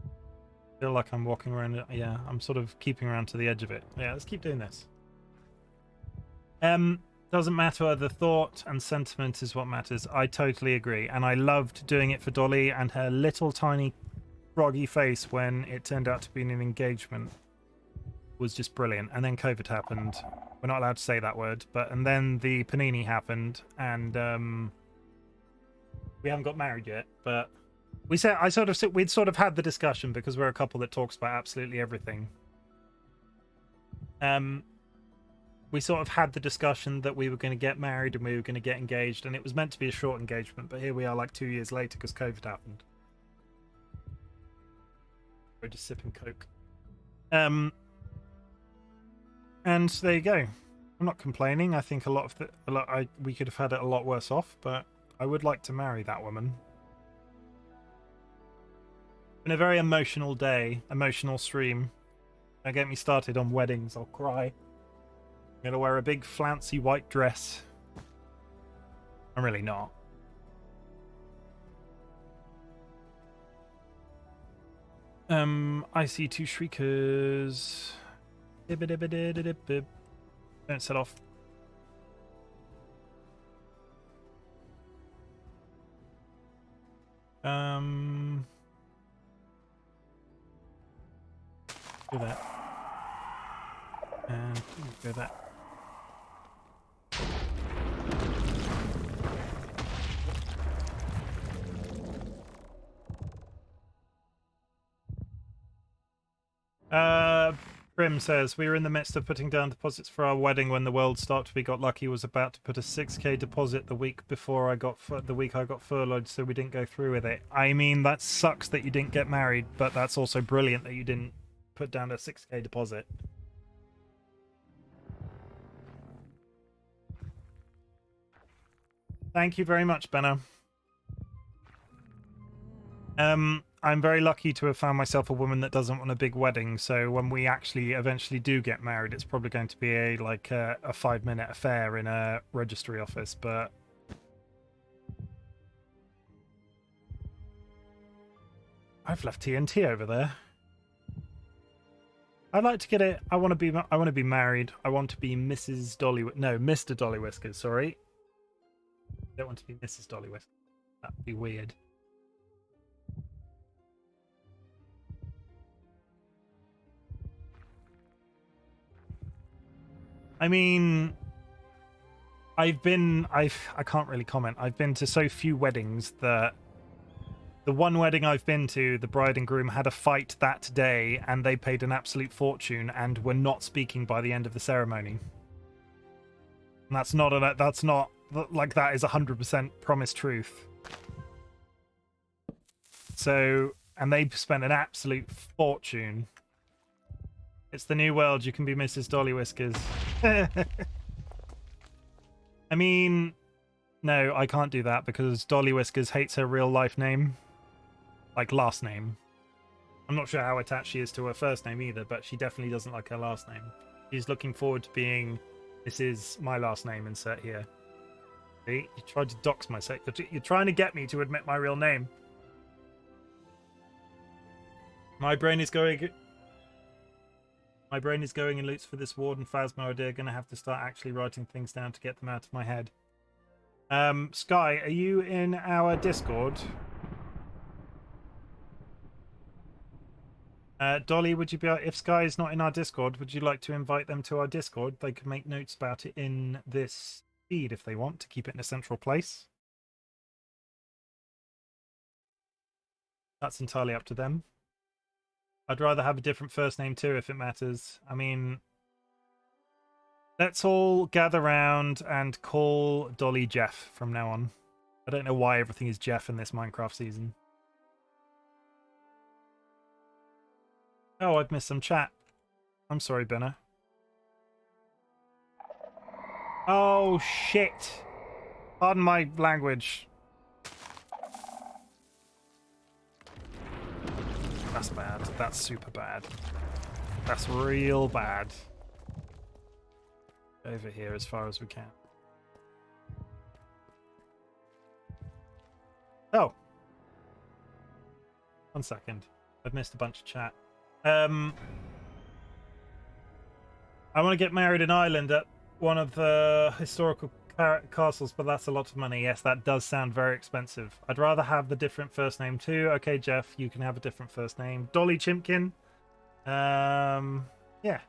I feel like I'm walking around. Yeah, I'm sort of keeping around to the edge of it. Yeah, let's keep doing this. Doesn't matter. The thought and sentiment is what matters. I totally agree. And I loved doing it for Dolly, and her little tiny froggy face when it turned out to be an engagement was just brilliant. And then COVID happened. We're not allowed to say that word, and then the panini happened, and we haven't got married yet. But we'd sort of had the discussion because we're a couple that talks about absolutely everything. We sort of had the discussion that we were going to get married and we were going to get engaged, and it was meant to be a short engagement, but here we are like 2 years later because COVID happened. We're just sipping Coke. And there you go. I'm not complaining. I think we could have had it a lot worse off, but I would like to marry that woman. Been a very emotional day, emotional stream. Don't get me started on weddings, I'll cry. I'm gonna wear a big flouncy white dress. I'm really not. I see 2 shriekers. Don't set off. Do that. And do that. Prim says, we were in the midst of putting down deposits for our wedding when the world stopped. We got lucky, was about to put a 6k deposit the week before I got furloughed, so we didn't go through with it. I mean, that sucks that you didn't get married, but that's also brilliant that you didn't put down a 6k deposit. Thank you very much, Benno. I'm very lucky to have found myself a woman that doesn't want a big wedding, so when we actually eventually do get married, it's probably going to be a 5-minute affair in a registry office, but I've left TNT over there. I'd like to get it. I want to be married. I want to be Mrs. Mr. DollyWhiskers, sorry. I don't want to be Mrs. DollyWhiskers. That'd be weird. I mean, I can't really comment. I've been to so few weddings that the one wedding I've been to, the bride and groom had a fight that day and they paid an absolute fortune and were not speaking by the end of the ceremony. And that is 100% promised truth. So, and they spent an absolute fortune. It's the new world. You can be Mrs. DollyWhiskers. I mean, no, I can't do that because DollyWhiskers hates her real life name. Like, last name. I'm not sure how attached she is to her first name either, but she definitely doesn't like her last name. She's looking forward to being, this is my last name, insert here. See? You tried to dox myself. You're trying to get me to admit my real name. My brain is going in loops for this Ward and Phasma idea. Gonna have to start actually writing things down to get them out of my head. Sky, are you in our Discord? Dolly, would you be if Sky is not in our Discord, would you like to invite them to our Discord? They can make notes about it in this feed if they want to keep it in a central place. That's entirely up to them. I'd rather have a different first name too, if it matters. I mean, let's all gather round and call Dolly Jeff from now on. I don't know why everything is Jeff in this Minecraft season. Oh, I've missed some chat. I'm sorry, Benno. Oh, shit. Pardon my language. That's bad. That's super bad. That's real bad. Over here as far as we can. Oh. 1 second. I've missed a bunch of chat. I want to get married in Ireland at one of the historical castles, but that's a lot of money. Yes, that does sound very expensive. I'd rather have the different first name too. Okay, Jeff, you can have a different first name. DollyChimken. Yeah.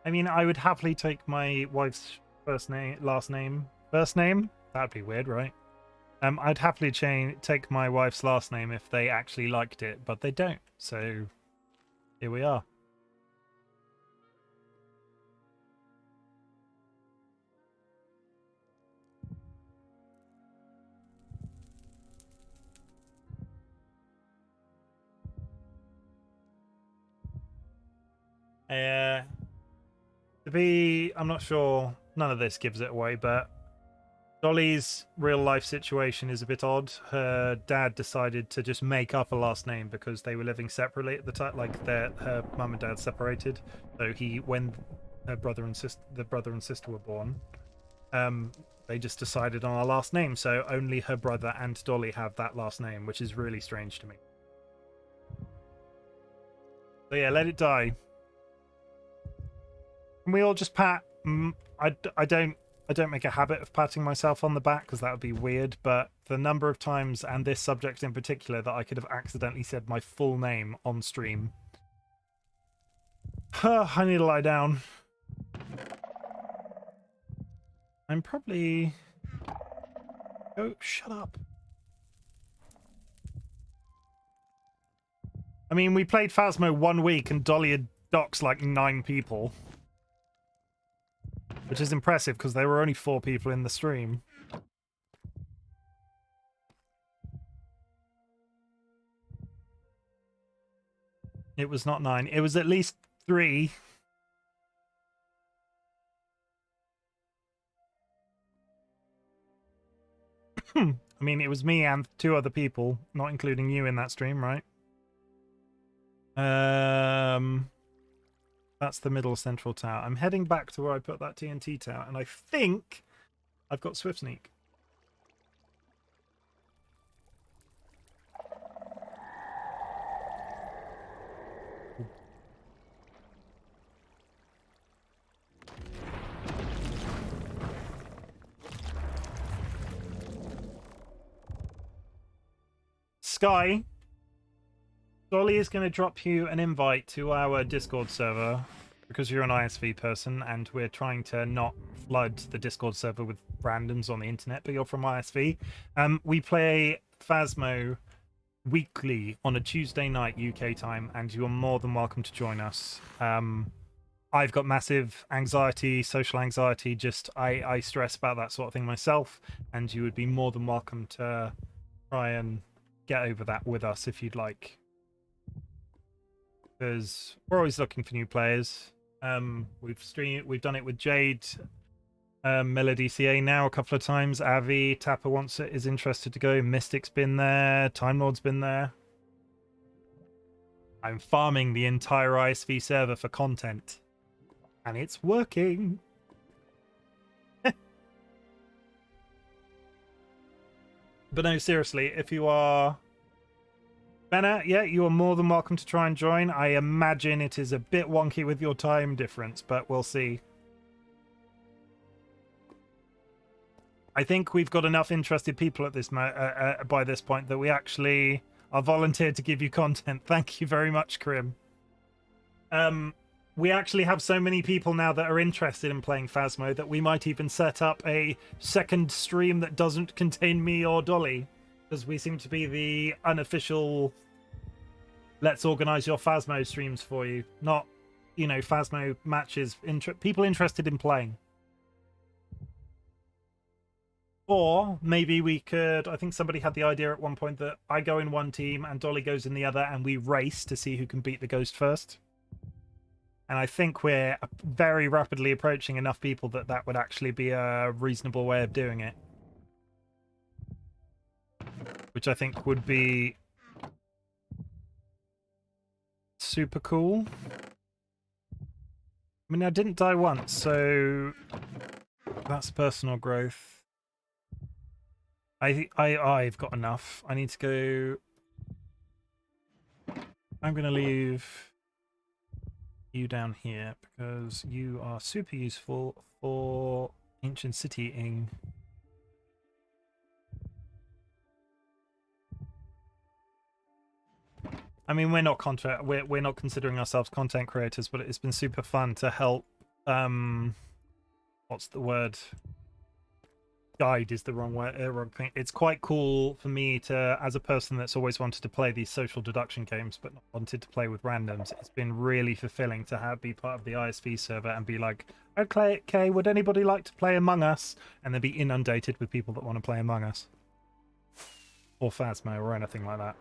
I mean, I would happily take my wife's first name. That'd be weird, right? I'd happily take my wife's last name if they actually liked it, but they don't. So here we are. I'm not sure. None of this gives it away, but Dolly's real life situation is a bit odd. Her dad decided to just make up a last name because they were living separately at the time. Like her mum and dad separated. So when her brother and sister were born, they just decided on our last name. So only her brother and Dolly have that last name, which is really strange to me. So yeah, let it die. Can we all just pat? I don't make a habit of patting myself on the back because that would be weird. But the number of times, and this subject in particular, that I could have accidentally said my full name on stream. I need to lie down. I'm probably... Oh, shut up. I mean, we played Phasmo 1 week and Dolly had doxed like 9 people. Which is impressive because there were only 4 people in the stream. It was not 9. It was at least 3. I mean, it was me and 2 other people, not including you in that stream, right? That's the middle central tower. I'm heading back to where I put that TNT tower, and I think I've got Swift Sneak. Sky, Dolly is going to drop you an invite to our Discord server because you're an iSV person and we're trying to not flood the Discord server with randoms on the internet, but you're from iSV. We play Phasmo weekly on a Tuesday night UK time, and you're more than welcome to join us. I've got massive anxiety, social anxiety, just I stress about that sort of thing myself, and you would be more than welcome to try and get over that with us if you'd like, because we're always looking for new players. We've done it with Jade, Melody CA now a couple of times. Avi Tapper is interested to go. Mystic's been there. Time Lord's been there. I'm farming the entire ISV server for content, and it's working. But no, seriously, if you are... Benna, yeah, you are more than welcome to try and join. I imagine it is a bit wonky with your time difference, but we'll see. I think we've got enough interested people at this by this point that we actually are volunteered to give you content. Thank you very much, Krim. We actually have so many people now that are interested in playing Phasmo that we might even set up a second stream that doesn't contain me or Dolly, because we seem to be the unofficial let's organize your Phasmo streams for you, not, you know, Phasmo matches, people interested in playing. Or maybe we could, I think somebody had the idea at one point that I go in one team and Dolly goes in the other and we race to see who can beat the ghost first. And I think we're very rapidly approaching enough people that that would actually be a reasonable way of doing it. Which I think would be super cool. I mean, I didn't die once, so that's personal growth. I've got enough. I need to go... I'm going to leave you down here because you are super useful for ancient citying. I mean, we're not we're not considering ourselves content creators, but it's been super fun to help. What's the word? Guide is the wrong word. Wrong thing. It's quite cool for me to, as a person that's always wanted to play these social deduction games, but not wanted to play with randoms. It's been really fulfilling to be part of the ISV server and be like, okay, would anybody like to play Among Us? And then be inundated with people that want to play Among Us, or Phasmo, or anything like that.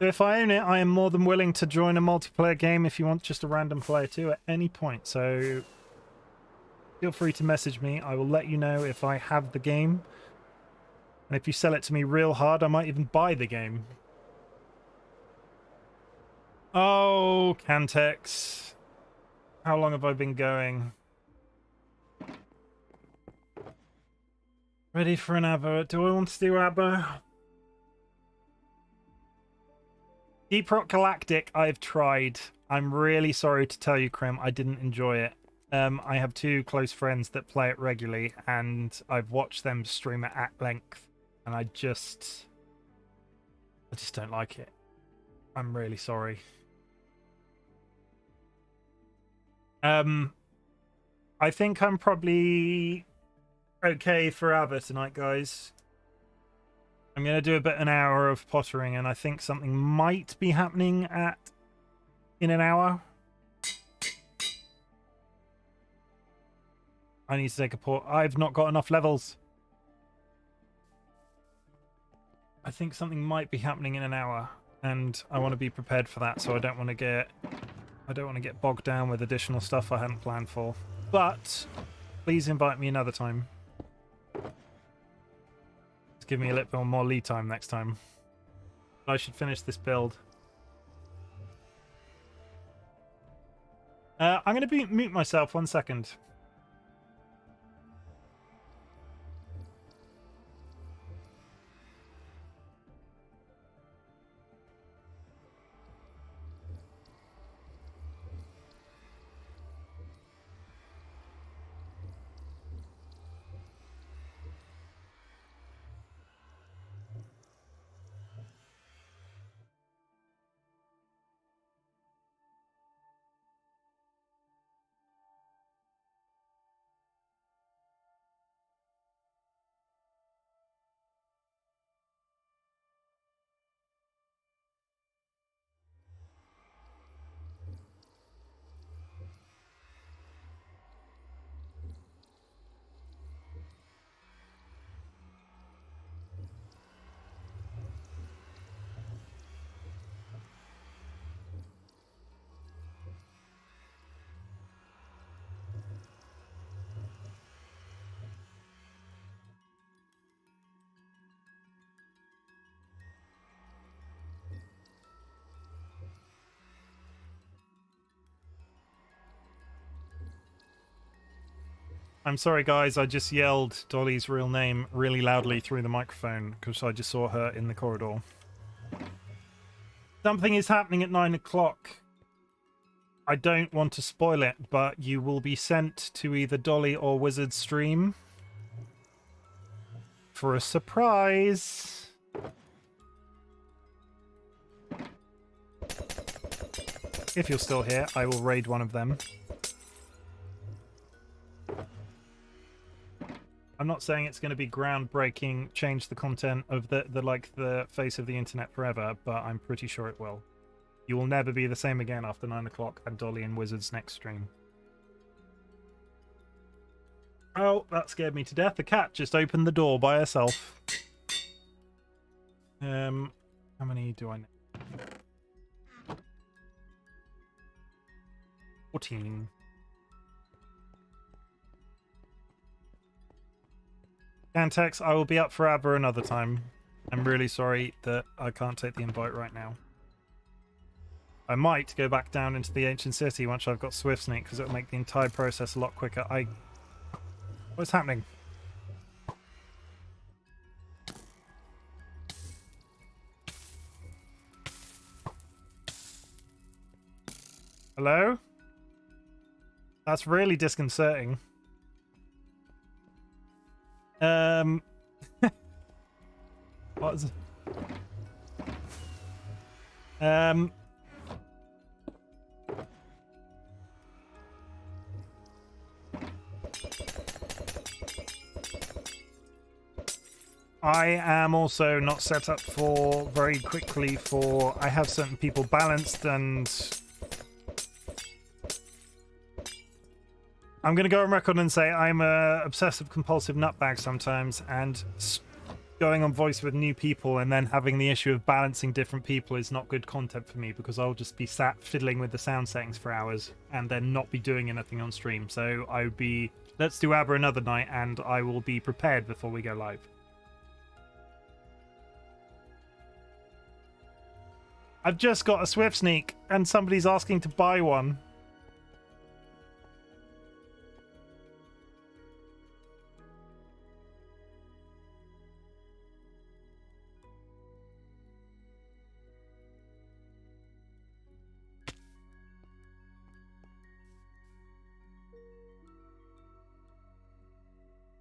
If I own it, I am more than willing to join a multiplayer game if you want just a random player too at any point. So feel free to message me. I will let you know if I have the game. And if you sell it to me real hard, I might even buy the game. Oh, Cantex. How long have I been going? Ready for an ABBA. Do I want to do ABBA? Deep Rock Galactic, I've tried. I'm really sorry to tell you, Krim, I didn't enjoy it. I have two close friends that play it regularly, and I've watched them stream it at length, and I just don't like it. I'm really sorry. I think I'm probably okay for ABBA tonight, guys. I'm going to do about an hour of pottering, and I think something might be happening in an hour. I need to take a port. I've not got enough levels. I think something might be happening in an hour, and I want to be prepared for that, so I don't want to get bogged down with additional stuff I hadn't planned for. But please invite me another time. Give me a little bit more lead time next time. I should finish this build. I'm going to mute myself 1 second. I'm sorry, guys. I just yelled Dolly's real name really loudly through the microphone because I just saw her in the corridor. Something is happening at 9 o'clock. I don't want to spoil it, but you will be sent to either Dolly or Wizard's stream for a surprise. If you're still here, I will raid one of them. I'm not saying it's going to be groundbreaking, change the content of the face of the internet forever, but I'm pretty sure it will. You will never be the same again after 9 o'clock at Dolly and Wizard's next stream. Oh, that scared me to death. The cat just opened the door by herself. How many do I need? 14. Cantex, I will be up for ABBA another time. I'm really sorry that I can't take the invite right now. I might go back down into the ancient city once I've got Swift Sneak, because it'll make the entire process a lot quicker. What's happening? Hello? That's really disconcerting. What is it? I am also not set up for very quickly for... I have certain people balanced, and I'm going to go on record and say I'm a obsessive compulsive nutbag sometimes, and going on voice with new people and then having the issue of balancing different people is not good content for me, because I'll just be sat fiddling with the sound settings for hours and then not be doing anything on stream. So I would be, let's do ABBA another night, and I will be prepared before we go live. I've just got a Swift Sneak and somebody's asking to buy one.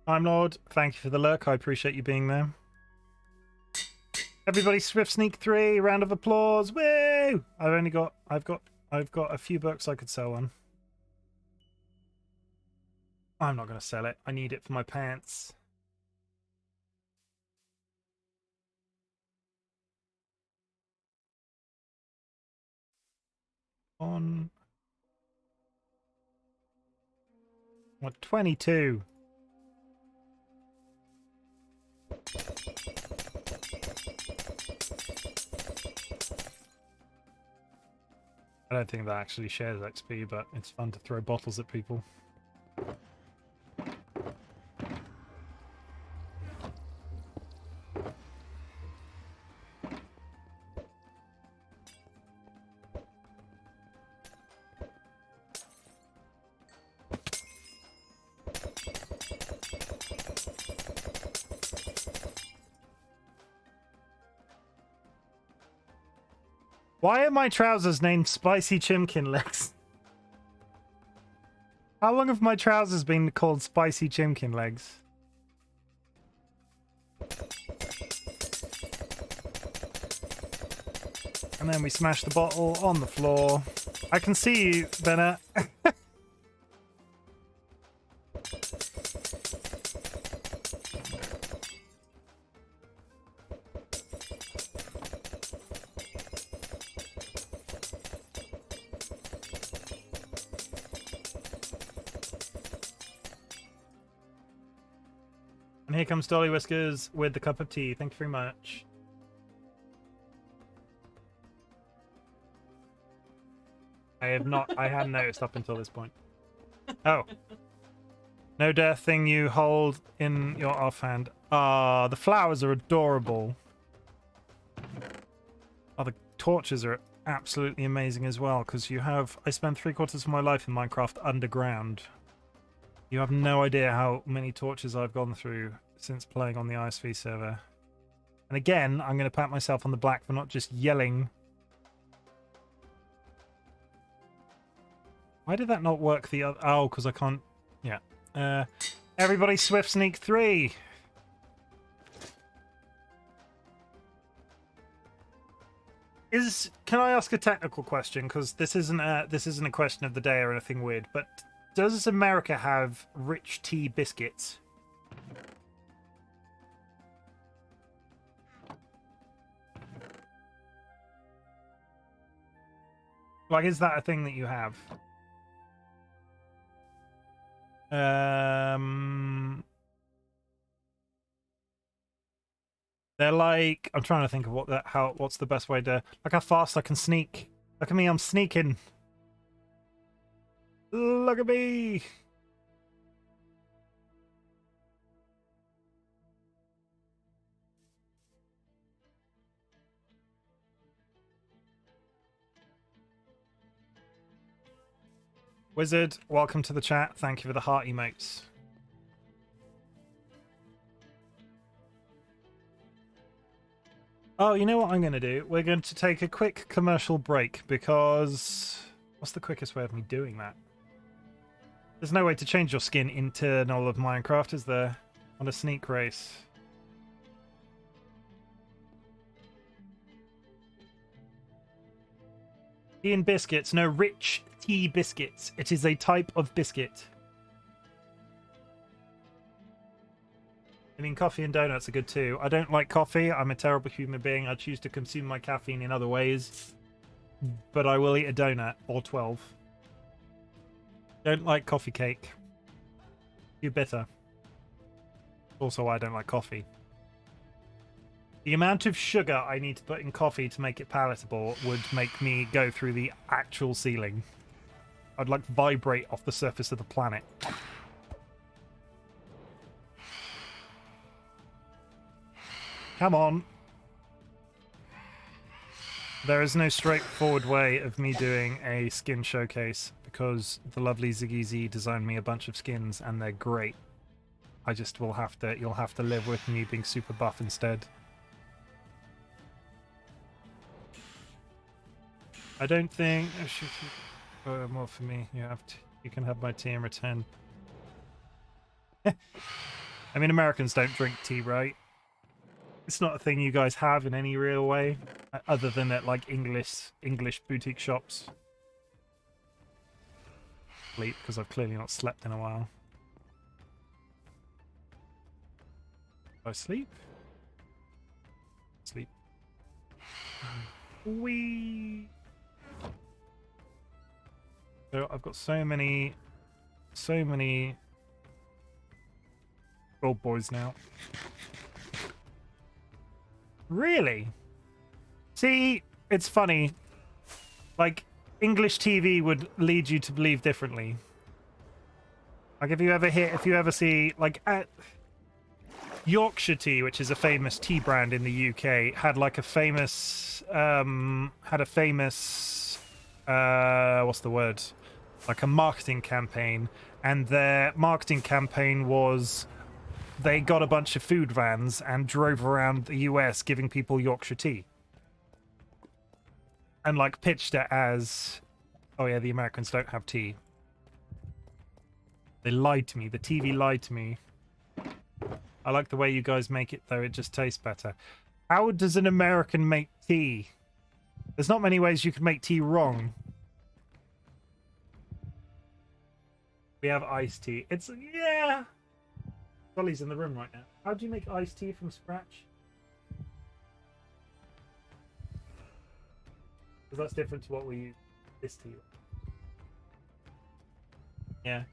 Time Lord, thank you for the lurk. I appreciate you being there. Everybody, Swift Sneak 3, round of applause. Woo! I've got a few books I could sell on. I'm not going to sell it. I need it for my pants. On what, 22. I don't think that actually shares XP, but it's fun to throw bottles at people. Why are my trousers named Spicy Chimken Legs? How long have my trousers been called Spicy Chimken Legs? And then we smash the bottle on the floor. I can see you, Bennett. And here comes DollyWhiskers with the cup of tea. Thank you very much. I hadn't noticed up until this point. Oh. No death thing you hold in your offhand. Ah, the flowers are adorable. Oh, the torches are absolutely amazing as well, because you have... I spent 3/4 of my life in Minecraft underground. You have no idea how many torches I've gone through since playing on the iSV server. And again, I'm going to pat myself on the back for not just yelling. Why did that not work the other... Oh, because I can't... Yeah. Everybody Swift Sneak 3! Can I ask a technical question? Because this isn't a question of the day or anything weird, but does America have rich tea biscuits? Like, is that a thing that you have? They're like, I'm trying to think of what's the best way to, like, how fast I can sneak. Look at me, I'm sneaking. Look at me. Wizard, welcome to the chat. Thank you for the heart emotes. Oh, you know what I'm going to do? We're going to take a quick commercial break, because... What's the quickest way of me doing that? There's no way to change your skin internal of Minecraft, is there? On a sneak race. Tea and biscuits. No, rich tea biscuits. It is a type of biscuit. I mean, coffee and donuts are good too. I don't like coffee. I'm a terrible human being. I choose to consume my caffeine in other ways. But I will eat a donut, or 12. Don't like coffee cake. Too bitter. Also, I don't like coffee. The amount of sugar I need to put in coffee to make it palatable would make me go through the actual ceiling. I'd like vibrate off the surface of the planet. Come on. There is no straightforward way of me doing a skin showcase because the lovely Ziggy Z designed me a bunch of skins and they're great. I just will have to, you'll have to live with me being super buff instead. I don't think more for me. You have to, you can have my tea in return. I mean, Americans don't drink tea, right? It's not a thing you guys have in any real way, other than at like English boutique shops. Sleep, because I've clearly not slept in a while. Do I sleep? Sleep. Wee. So I've got so many old boys now. Really? See, it's funny. Like, English TV would lead you to believe differently. Like, if you ever see, like, Yorkshire Tea, which is a famous tea brand in the UK, had like a famous, what's the word? Like a marketing campaign, and their marketing campaign was they got a bunch of food vans and drove around the US giving people Yorkshire tea. And like pitched it as, oh yeah, the Americans don't have tea. They lied to me. The TV lied to me. I like the way you guys make it though. It just tastes better. How does an American make tea? There's not many ways you can make tea wrong. We have iced tea. It's, yeah. Dolly's in the room right now. How do you make iced tea from scratch? Because that's different to what we use this tea. Yeah.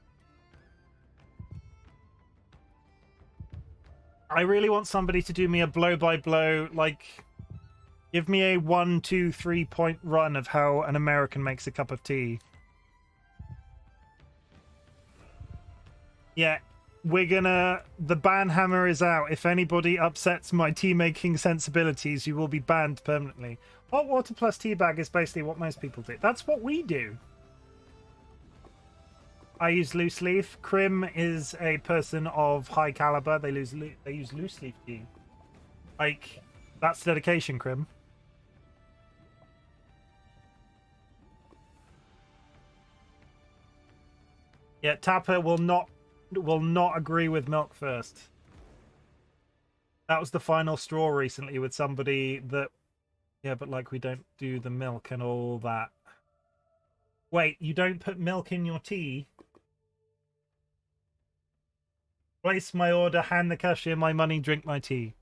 I really want somebody to do me a blow-by-blow, like, give me a 1, 2, 3 point run of how an American makes a cup of tea. Yeah, the ban hammer is out. If anybody upsets my tea making sensibilities, you will be banned permanently. Hot water plus tea bag is basically what most people do. That's what we do. I use loose leaf. Chim is a person of high caliber. They use loose leaf tea. Like, that's dedication, Chim. Yeah, Tapper will not agree with milk first. That was the final straw recently with somebody that, yeah, but like we don't do the milk and all that. Wait, you don't put milk in your tea? Place my order, hand the cashier my money, drink my tea.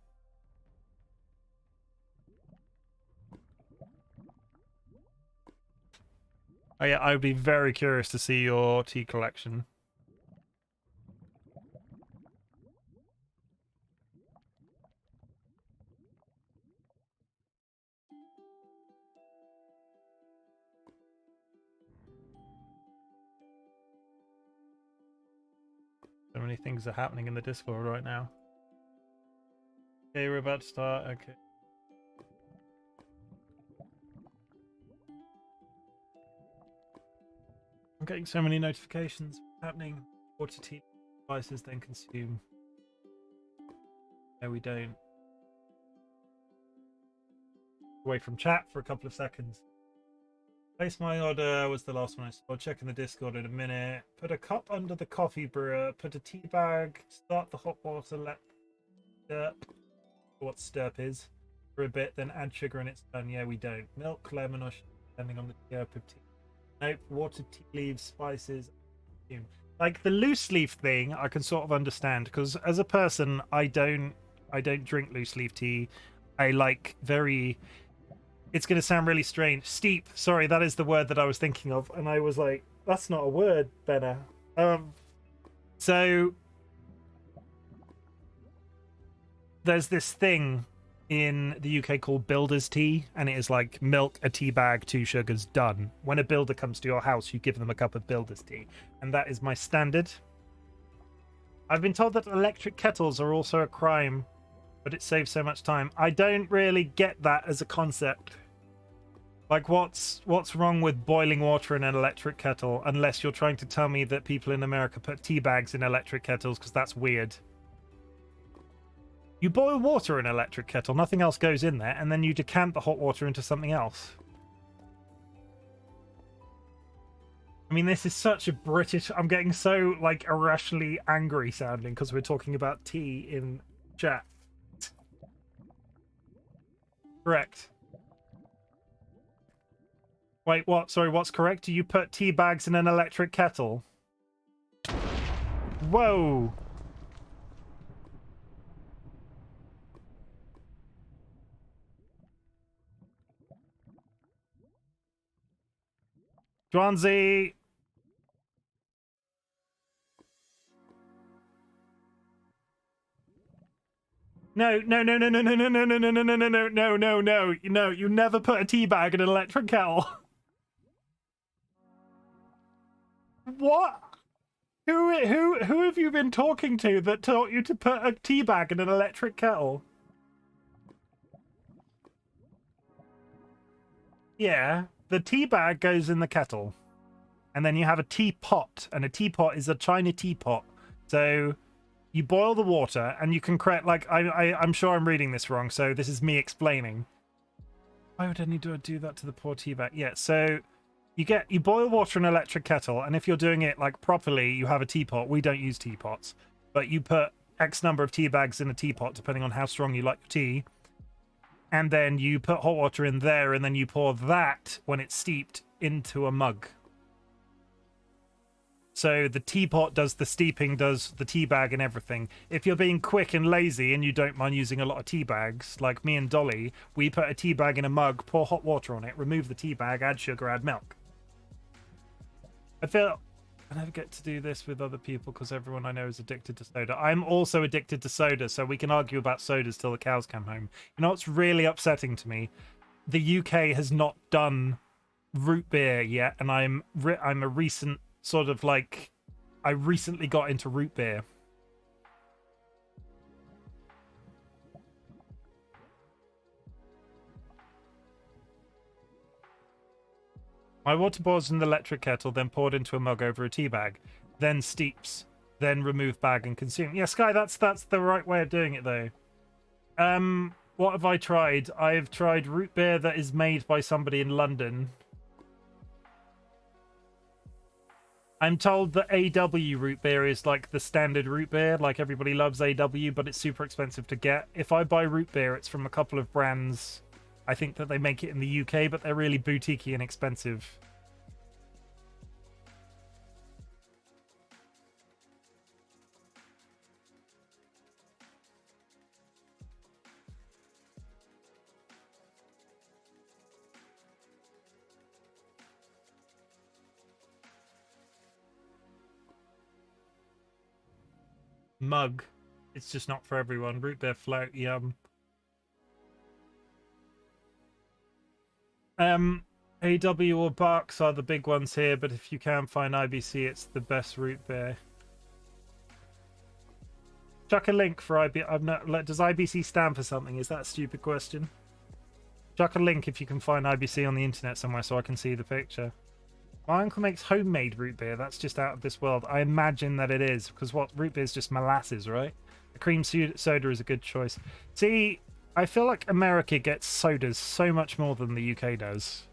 Oh yeah, I would be very curious to see your tea collection. So many things are happening in the Discord right now. Okay, we're about to start. Okay. I'm getting so many notifications happening. Water tea devices then consume. No, we don't. Away from chat for a couple of seconds. Place my order was the last one I saw. Check in the Discord in a minute. Put a cup under the coffee brewer. Put a tea bag. Start the hot water. Let stirp. What stirp is for a bit. Then add sugar and it's done. Yeah, we don't. Milk, lemon, or depending on the type of tea. Nope. Water, tea leaves, spices. Like the loose leaf thing, I can sort of understand because as a person, I don't drink loose leaf tea. I like very. It's going to sound really strange. Steep. Sorry, that is the word that I was thinking of. And I was like, that's not a word, Benna. So there's this thing in the UK called builder's tea, and it is like milk, a tea bag, 2 sugars, done. When a builder comes to your house, you give them a cup of builder's tea, and that is my standard. I've been told that electric kettles are also a crime, but it saves so much time. I don't really get that as a concept. Like, what's wrong with boiling water in an electric kettle, unless you're trying to tell me that people in America put tea bags in electric kettles, because that's weird. You boil water in an electric kettle, nothing else goes in there, and then you decant the hot water into something else. I mean, this is such a British... I'm getting so, like, irrationally angry sounding because we're talking about tea in chat. Correct. Wait, what? Sorry, what's correct? You put tea bags in an electric kettle? Whoa! Swansea! No, no, no, no, no, no, no, no, no, no, no, no, no, no, no, no, no, no, you never put a tea bag in an electric kettle. What? Who have you been talking to that taught you to put a tea bag in an electric kettle? Yeah, the tea bag goes in the kettle. And then you have a teapot, and a teapot is a china teapot. So you boil the water, and you can create, like, I'm sure I'm reading this wrong, so this is me explaining. Why would anyone do that to the poor tea bag? Yeah, so you boil water in an electric kettle, and if you're doing it like properly, you have a teapot. We don't use teapots, but you put X number of tea bags in a teapot, depending on how strong you like your tea. And then you put hot water in there, and then you pour that, when it's steeped, into a mug. So the teapot does the steeping, does the tea bag and everything. If you're being quick and lazy and you don't mind using a lot of tea bags, like me and Dolly, we put a tea bag in a mug, pour hot water on it, remove the tea bag, add sugar, add milk. I feel I never get to do this with other people because everyone I know is addicted to soda. I'm also addicted to soda, so we can argue about sodas till the cows come home. You know what's really upsetting to me? The UK has not done root beer yet, and I'm a recent sort of like, I recently got into root beer. My water boils in the electric kettle, then poured into a mug over a tea bag, then steeps, then remove bag and consume. Yeah, Sky, that's the right way of doing it though. What have I tried? I've tried root beer that is made by somebody in London. I'm told that AW root beer is like the standard root beer, like everybody loves AW, but it's super expensive to get. If I buy root beer, it's from a couple of brands. I think that they make it in the UK, but they're really boutiquey and expensive. Mug. It's just not for everyone. Root beer float, yum. AW or Barks are the big ones here, but if you can find IBC, it's the best root beer. Chuck a link for IB. Does IBC stand for something? Is that a stupid question? Chuck a link if you can find IBC on the internet somewhere so I can see the picture. My uncle makes homemade root beer. That's just out of this world. I imagine that it is, because what root beer is just molasses, right? A cream soda is a good choice. See, I feel like America gets sodas so much more than the UK does.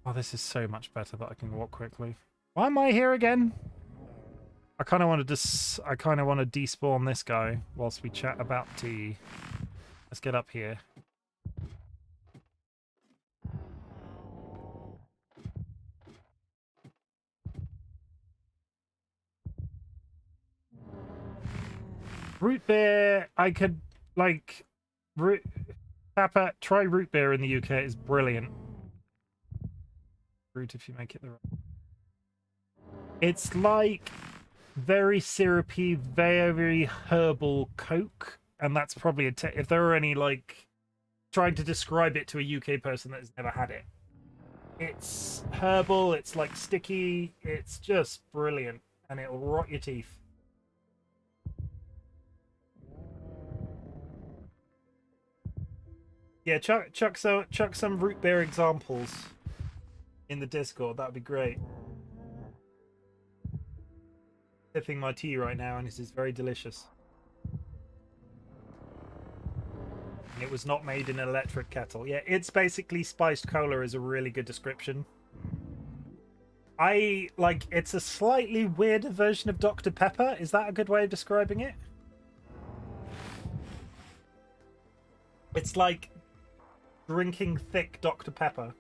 Oh, this is so much better that I can walk quickly. Why am I here again? I kind of want to despawn this guy whilst we chat about tea. Let's get up here. Root beer, I could, like, try root beer in the UK is brilliant. Root if you make it the right. It's like very syrupy, very herbal Coke, and that's probably if there are any like trying to describe it to a UK person that has never had it. It's herbal, it's like sticky, it's just brilliant, and it'll rot your teeth. Yeah, chuck some root beer examples in the Discord. That'd be great. Sipping my tea right now, and this is very delicious. And it was not made in an electric kettle. Yeah, it's basically spiced cola is a really good description. I like it's a slightly weirder version of Dr. Pepper. Is that a good way of describing it? It's like drinking thick Dr. Pepper.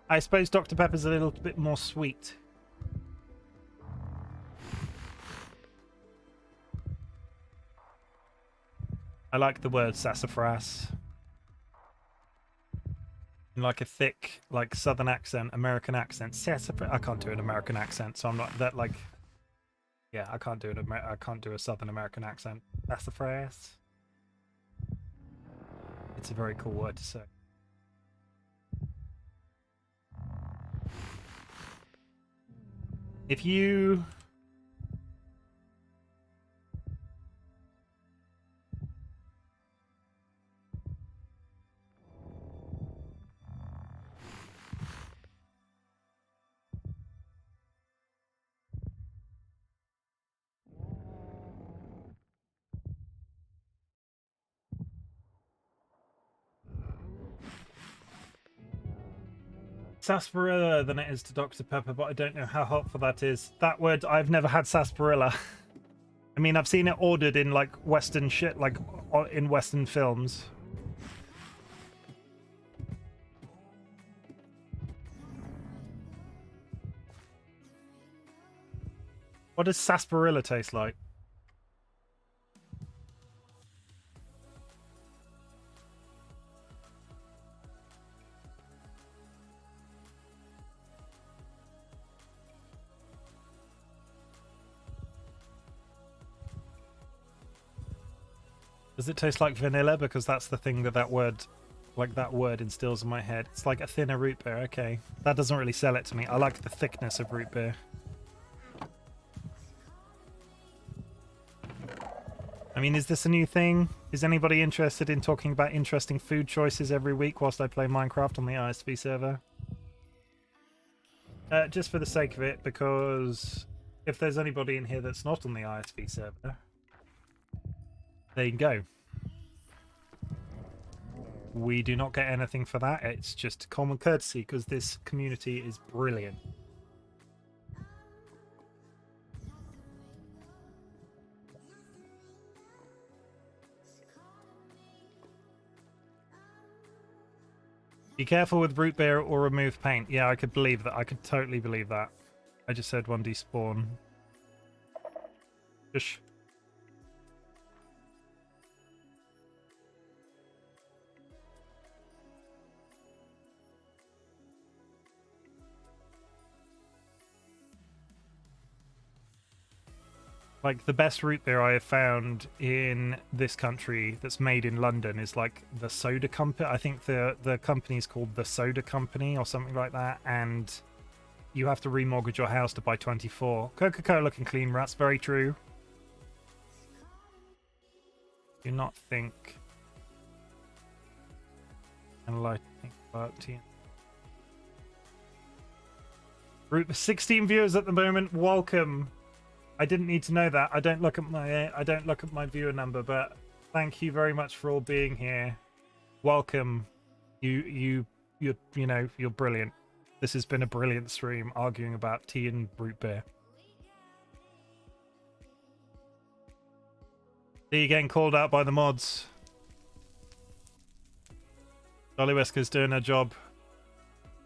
I suppose Dr. Pepper's a little bit more sweet. I like the word sassafras. In like a thick, like southern accent, American accent. Sassafras. I can't do an American accent, so I'm not that like. Yeah, I can't do it. I can't do a southern American accent. Sassafras. It's a very cool word to say. If you sarsaparilla than it is to Dr. Pepper, but I don't know how helpful that is. That word, I've never had sarsaparilla. I mean, I've seen it ordered in like Western shit, like in Western films. What does sarsaparilla taste like? Does it taste like vanilla? Because that's the thing that word instills in my head. It's like a thinner root beer. Okay, that doesn't really sell it to me. I like the thickness of root beer. I mean, is this a new thing? Is anybody interested in talking about interesting food choices every week whilst I play Minecraft on the iSV server? Just for the sake of it, because if there's anybody in here that's not on the iSV server, there you go. We do not get anything for that. It's just common courtesy because this community is brilliant. Be careful with root beer or remove paint. Yeah, I could believe that. I could totally believe that. I just said one despawn. Shush. Like, the best root beer I have found in this country that's made in London is like the Soda Company. I think the company's called the Soda Company or something like that, and you have to remortgage your house to buy 24. Coca-Cola can clean rats, very true. Do not think and lighting about tea. Root 16 viewers at the moment. Welcome. I didn't need to know that. I don't look at my viewer number, but thank you very much for all being here. Welcome. You're brilliant. This has been a brilliant stream arguing about tea and root beer. See you getting called out by the mods. DollyWhiskers doing her job.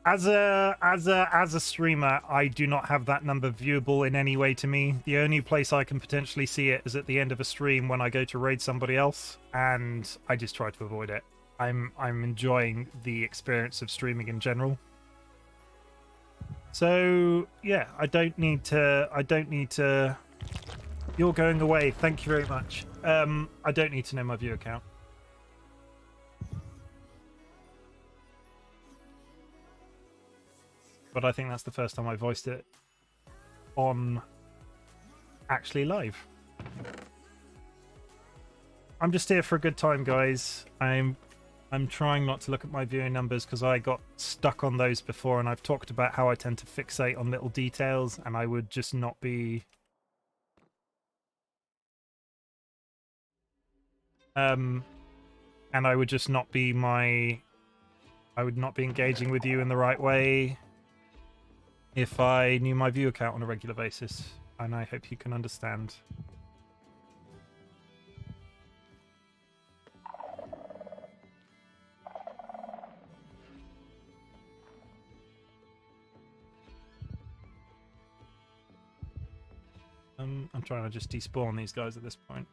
As a streamer, I do not have that number viewable in any way to me. The only place I can potentially see it is at the end of a stream when I go to raid somebody else, and I just try to avoid it. I'm enjoying the experience of streaming in general. So yeah, I don't need to. You're going away. Thank you very much. I don't need to know my view account. But I think that's the first time I voiced it on actually live. I'm just here for a good time, guys. I'm trying not to look at my viewing numbers because I got stuck on those before, and I've talked about how I tend to fixate on little details, and I would just not be and I would just not be I would not be engaging with you in the right way if I knew my view account on a regular basis, and I hope you can understand. I'm trying to just despawn these guys at this point.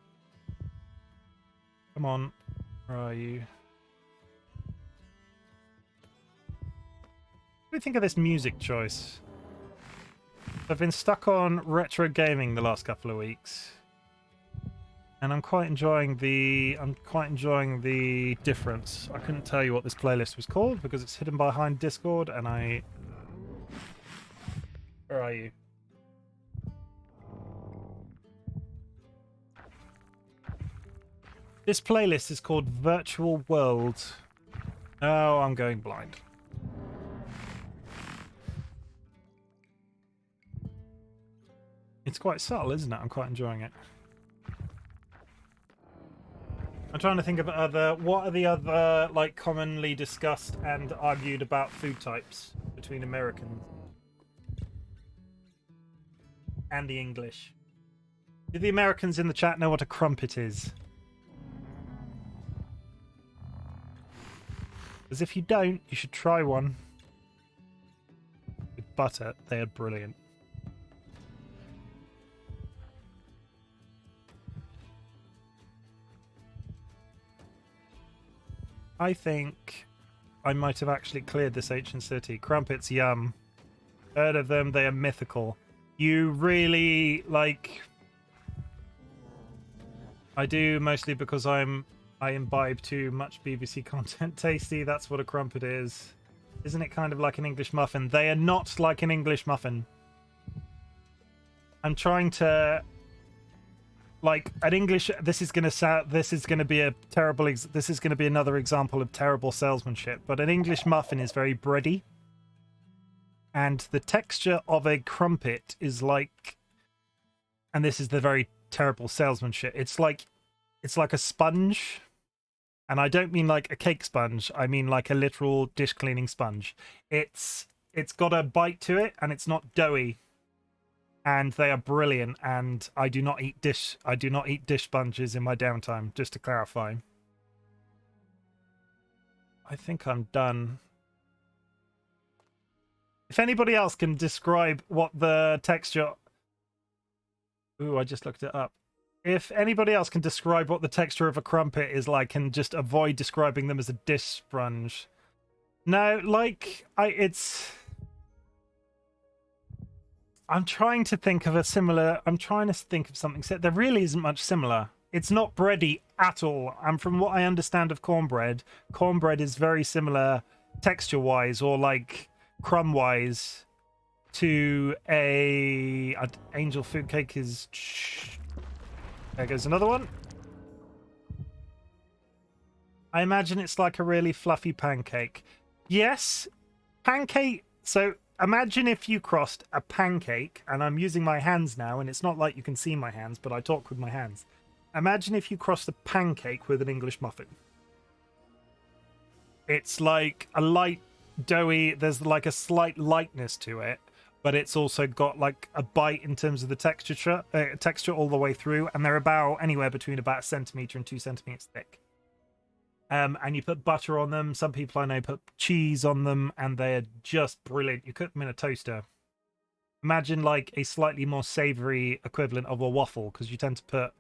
Come on, where are you? What do you think of this music choice? I've been stuck on retro gaming the last couple of weeks, and I'm quite enjoying the difference. I couldn't tell you what this playlist was called because it's hidden behind Discord, and where are you? This playlist is called Virtual World. Oh, I'm going blind. It's quite subtle, isn't it? I'm quite enjoying it. I'm trying to think of what are the other like commonly discussed and argued about food types between Americans and the English. Do the Americans in the chat know what a crumpet is? Because if you don't, you should try one. With butter, they are brilliant. I think I might have actually cleared this ancient city. Crumpets, yum. Heard of them, they are mythical. You really, like... I do, mostly because I imbibe too much BBC content. Tasty, that's what a crumpet is. Isn't it kind of like an English muffin? They are not like an English muffin. I'm trying to... Like, an English... This is going to be a terrible... This is going to be another example of terrible salesmanship. But an English muffin is very bready. And the texture of a crumpet is like... And this is the very terrible salesmanship. It's like a sponge. And I don't mean like a cake sponge. I mean like a literal dish cleaning sponge. It's got a bite to it, and it's not doughy. And they are brilliant. And I do not eat dish sponges in my downtime. Just to clarify. I think I'm done. If anybody else can describe what the texture... Ooh, I just looked it up. If anybody else can describe what the texture of a crumpet is like and just avoid describing them as a dish sponge. No, like, I'm trying to think of something. There really isn't much similar. It's not bready at all. And from what I understand of cornbread is very similar texture-wise or like crumb-wise to angel food cake is... There goes another one. I imagine it's like a really fluffy pancake. Yes, pancake. So imagine if you crossed a pancake, and I'm using my hands now, and it's not like you can see my hands, but I talk with my hands. Imagine if you crossed a pancake with an English muffin. It's like a light, doughy, there's like a slight lightness to it, but it's also got like a bite in terms of the texture all the way through, and they're about anywhere between about 1 centimeter and 2 centimeters thick. And you put butter on them. Some people I know put cheese on them, and they're just brilliant. You cook them in a toaster. Imagine like a slightly more savory equivalent of a waffle, because you tend to put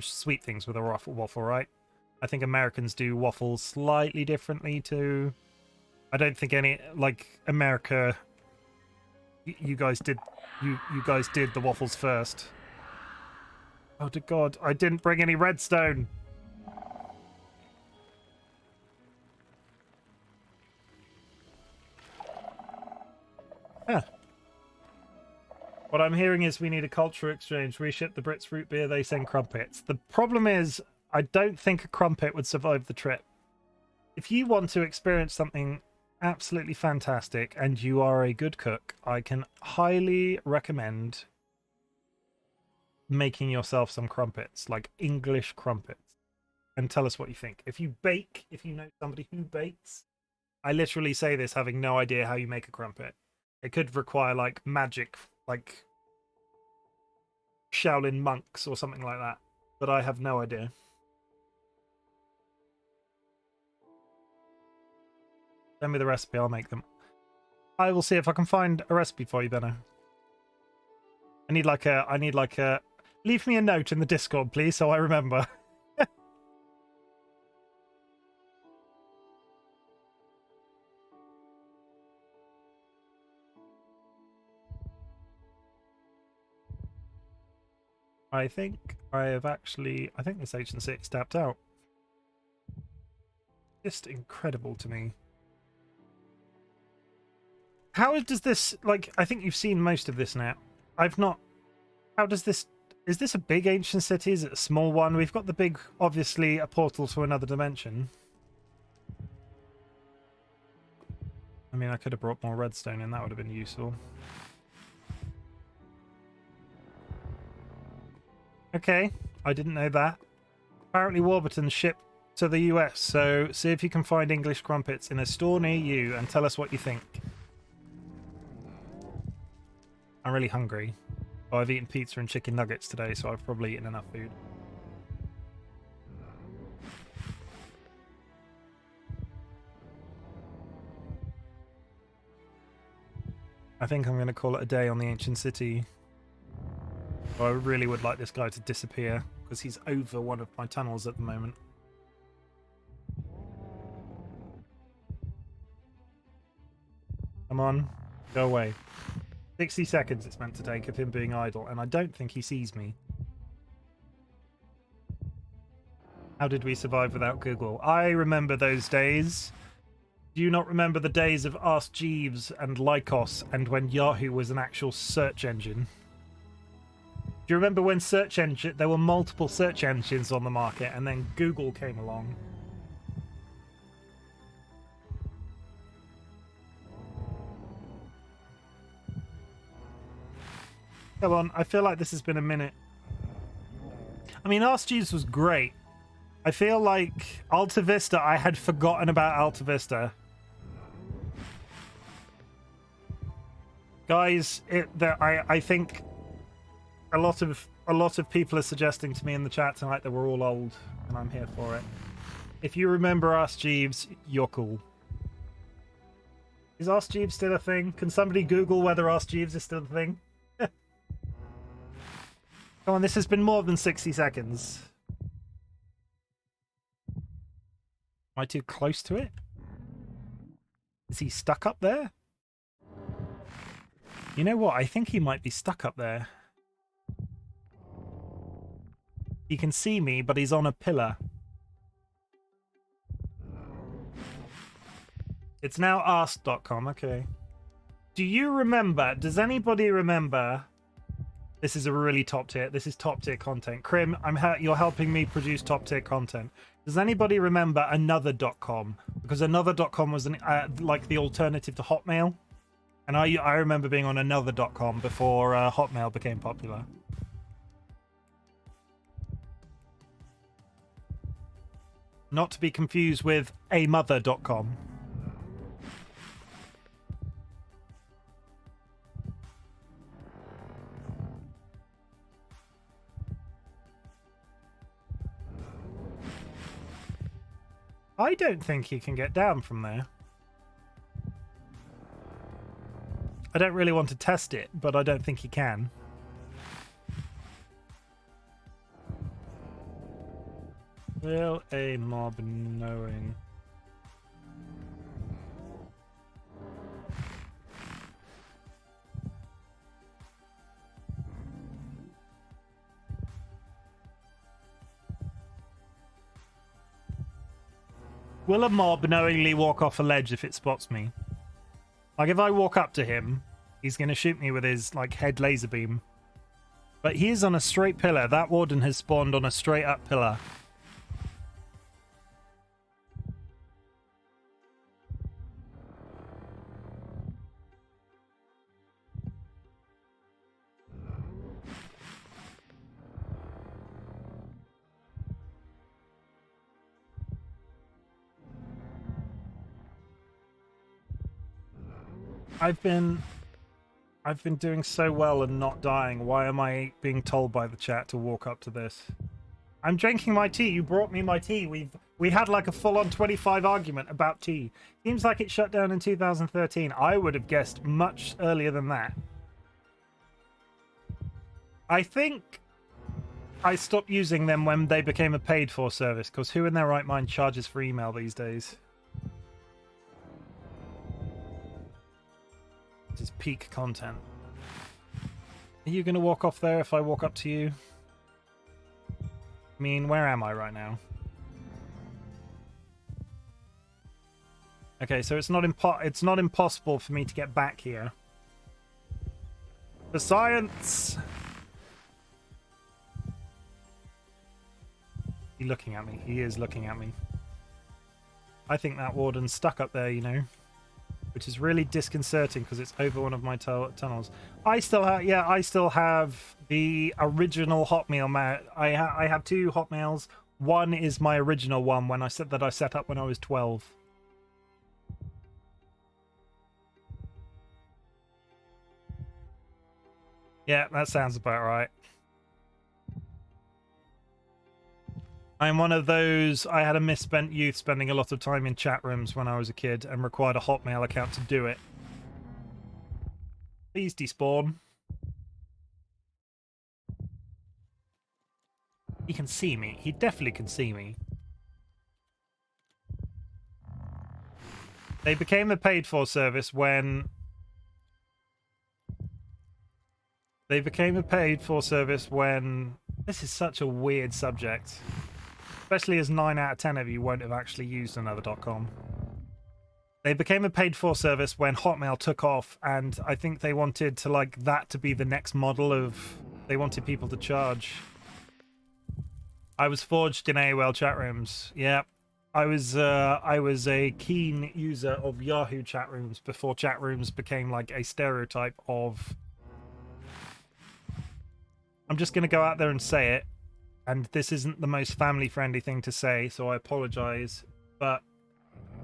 sweet things with a waffle, right? I think Americans do waffles slightly differently too. I don't think any, like, America You guys did. You guys did the waffles first. Oh dear God! I didn't bring any redstone. Huh. What I'm hearing is we need a culture exchange. We ship the Brits root beer, they send crumpets. The problem is, I don't think a crumpet would survive the trip. If you want to experience something absolutely fantastic and you are a good cook, I can highly recommend making yourself some crumpets, like English crumpets, and tell us what you think. If you bake, if you know somebody who bakes, I literally say this having no idea how you make a crumpet. It could require like magic, like Shaolin monks or something like that, but I have no idea. Send me the recipe, I'll make them. I will see if I can find a recipe for you, Benno. I need like a leave me a note in the Discord, please, so I remember. I think this Agent 6 tapped out. Just incredible to me. How does this, like, I think you've seen most of this now. I've not. How does this, is this a big ancient city? Is it a small one? We've got the big, obviously, a portal to another dimension. I mean, I could have brought more redstone in, that would have been useful. Okay, I didn't know that. Apparently Warburton shipped to the US, so see if you can find English crumpets in a store near you and tell us what you think. I'm really hungry. Oh, I've eaten pizza and chicken nuggets today, so I've probably eaten enough food. I think I'm going to call it a day on the ancient city. I really would like this guy to disappear, because he's over one of my tunnels at the moment. Come on, go away. 60 seconds it's meant to take of him being idle, and I don't think he sees me. How did we survive without Google? I remember those days. Do you not remember the days of Ask Jeeves and Lycos, and when Yahoo was an actual search engine? Do you remember when there were multiple search engines on the market, and then Google came along? Come on, I feel like this has been a minute. I mean, Ask Jeeves was great. I feel like Alta Vista, I had forgotten about Alta Vista. Guys, I think a lot of people are suggesting to me in the chat tonight that we're all old, and I'm here for it. If you remember Ask Jeeves, you're cool. Is Ask Jeeves still a thing? Can somebody Google whether Ask Jeeves is still a thing? Come on, this has been more than 60 seconds. Am I too close to it? Is he stuck up there? You know what? I think he might be stuck up there. He can see me, but he's on a pillar. It's now ask.com, okay. Do you remember, does anybody remember... This is a really top tier. This is top tier content. Crim, you're helping me produce top tier content. Does anybody remember another.com? Because another.com was like the alternative to Hotmail. And I remember being on another.com before Hotmail became popular. Not to be confused with amother.com. I don't think he can get down from there. I don't really want to test it, but I don't think he can. Will a mob knowing? Will a mob knowingly walk off a ledge if it spots me? Like, if I walk up to him, he's going to shoot me with his, like, head laser beam. But he is on a straight pillar. That warden has spawned on a straight up pillar. I've been doing so well and not dying. Why am I being told by the chat to walk up to this? I'm drinking my tea. You brought me my tea. We had like a full-on 25 argument about tea. Seems like it shut down in 2013. I would have guessed much earlier than that. I think I stopped using them when they became a paid-for service, because who in their right mind charges for email these days? This is peak content. Are you going to walk off there if I walk up to you? I mean, where am I right now? Okay, so it's not impossible for me to get back here. For science! He's looking at me. He is looking at me. I think that warden's stuck up there, you know. Which is really disconcerting because it's over one of my tunnels. I still have the original Hotmail mount. I have two Hotmails. One is my original one when I set up when I was 12. Yeah, that sounds about right. I'm one of those, I had a misspent youth spending a lot of time in chat rooms when I was a kid and required a Hotmail account to do it. Please despawn. He can see me. He definitely can see me. They became a paid-for service when... This is such a weird subject. Especially as 9 out of 10 of you won't have actually used another.com. They became a paid-for service when Hotmail took off, and I think they wanted to like that to be the next model of... They wanted people to charge. I was forged in AOL chat rooms. Yeah, I was a keen user of Yahoo chat rooms before chat rooms became like a stereotype of... I'm just going to go out there and say it. And this isn't the most family-friendly thing to say, so I apologize. But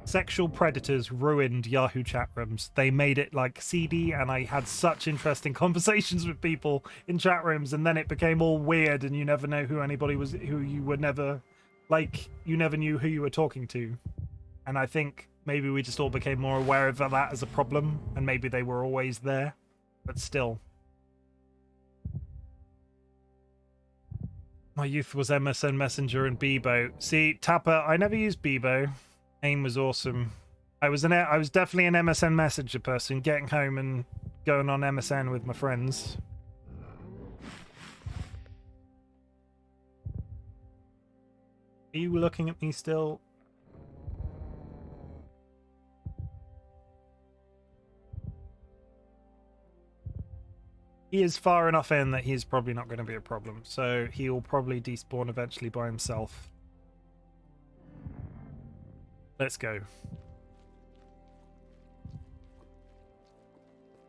sexual predators ruined Yahoo chat rooms. They made it like seedy, and I had such interesting conversations with people in chat rooms, and then it became all weird, and you never know who anybody was, who you would never, like, you never knew who you were talking to. And I think maybe we just all became more aware of that as a problem, and maybe they were always there, but still. My youth was MSN Messenger and Bebo. See, Tapper, I never used Bebo. AIM was awesome. I was definitely an MSN Messenger person, getting home and going on MSN with my friends. Are you looking at me still? He is far enough in that he's probably not going to be a problem, so he will probably despawn eventually by himself. Let's go.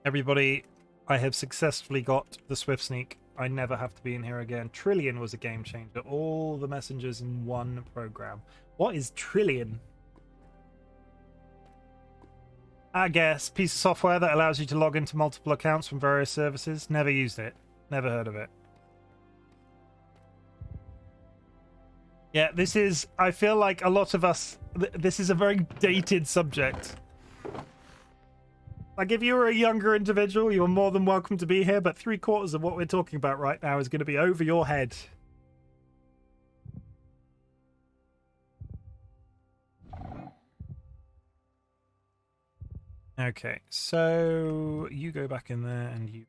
Everybody, I have successfully got the Swift Sneak. I never have to be in here again. Trillion was a game changer. All the messengers in one program. What is Trillion? I guess piece of software that allows you to log into multiple accounts from various services. Never used it. Never heard of it. Yeah, this is... I feel like a lot of us... This is a very dated subject. Like, if you were a younger individual, you're more than welcome to be here, but 3/4 of what we're talking about right now is going to be over your head. Okay, so you go back in there and you...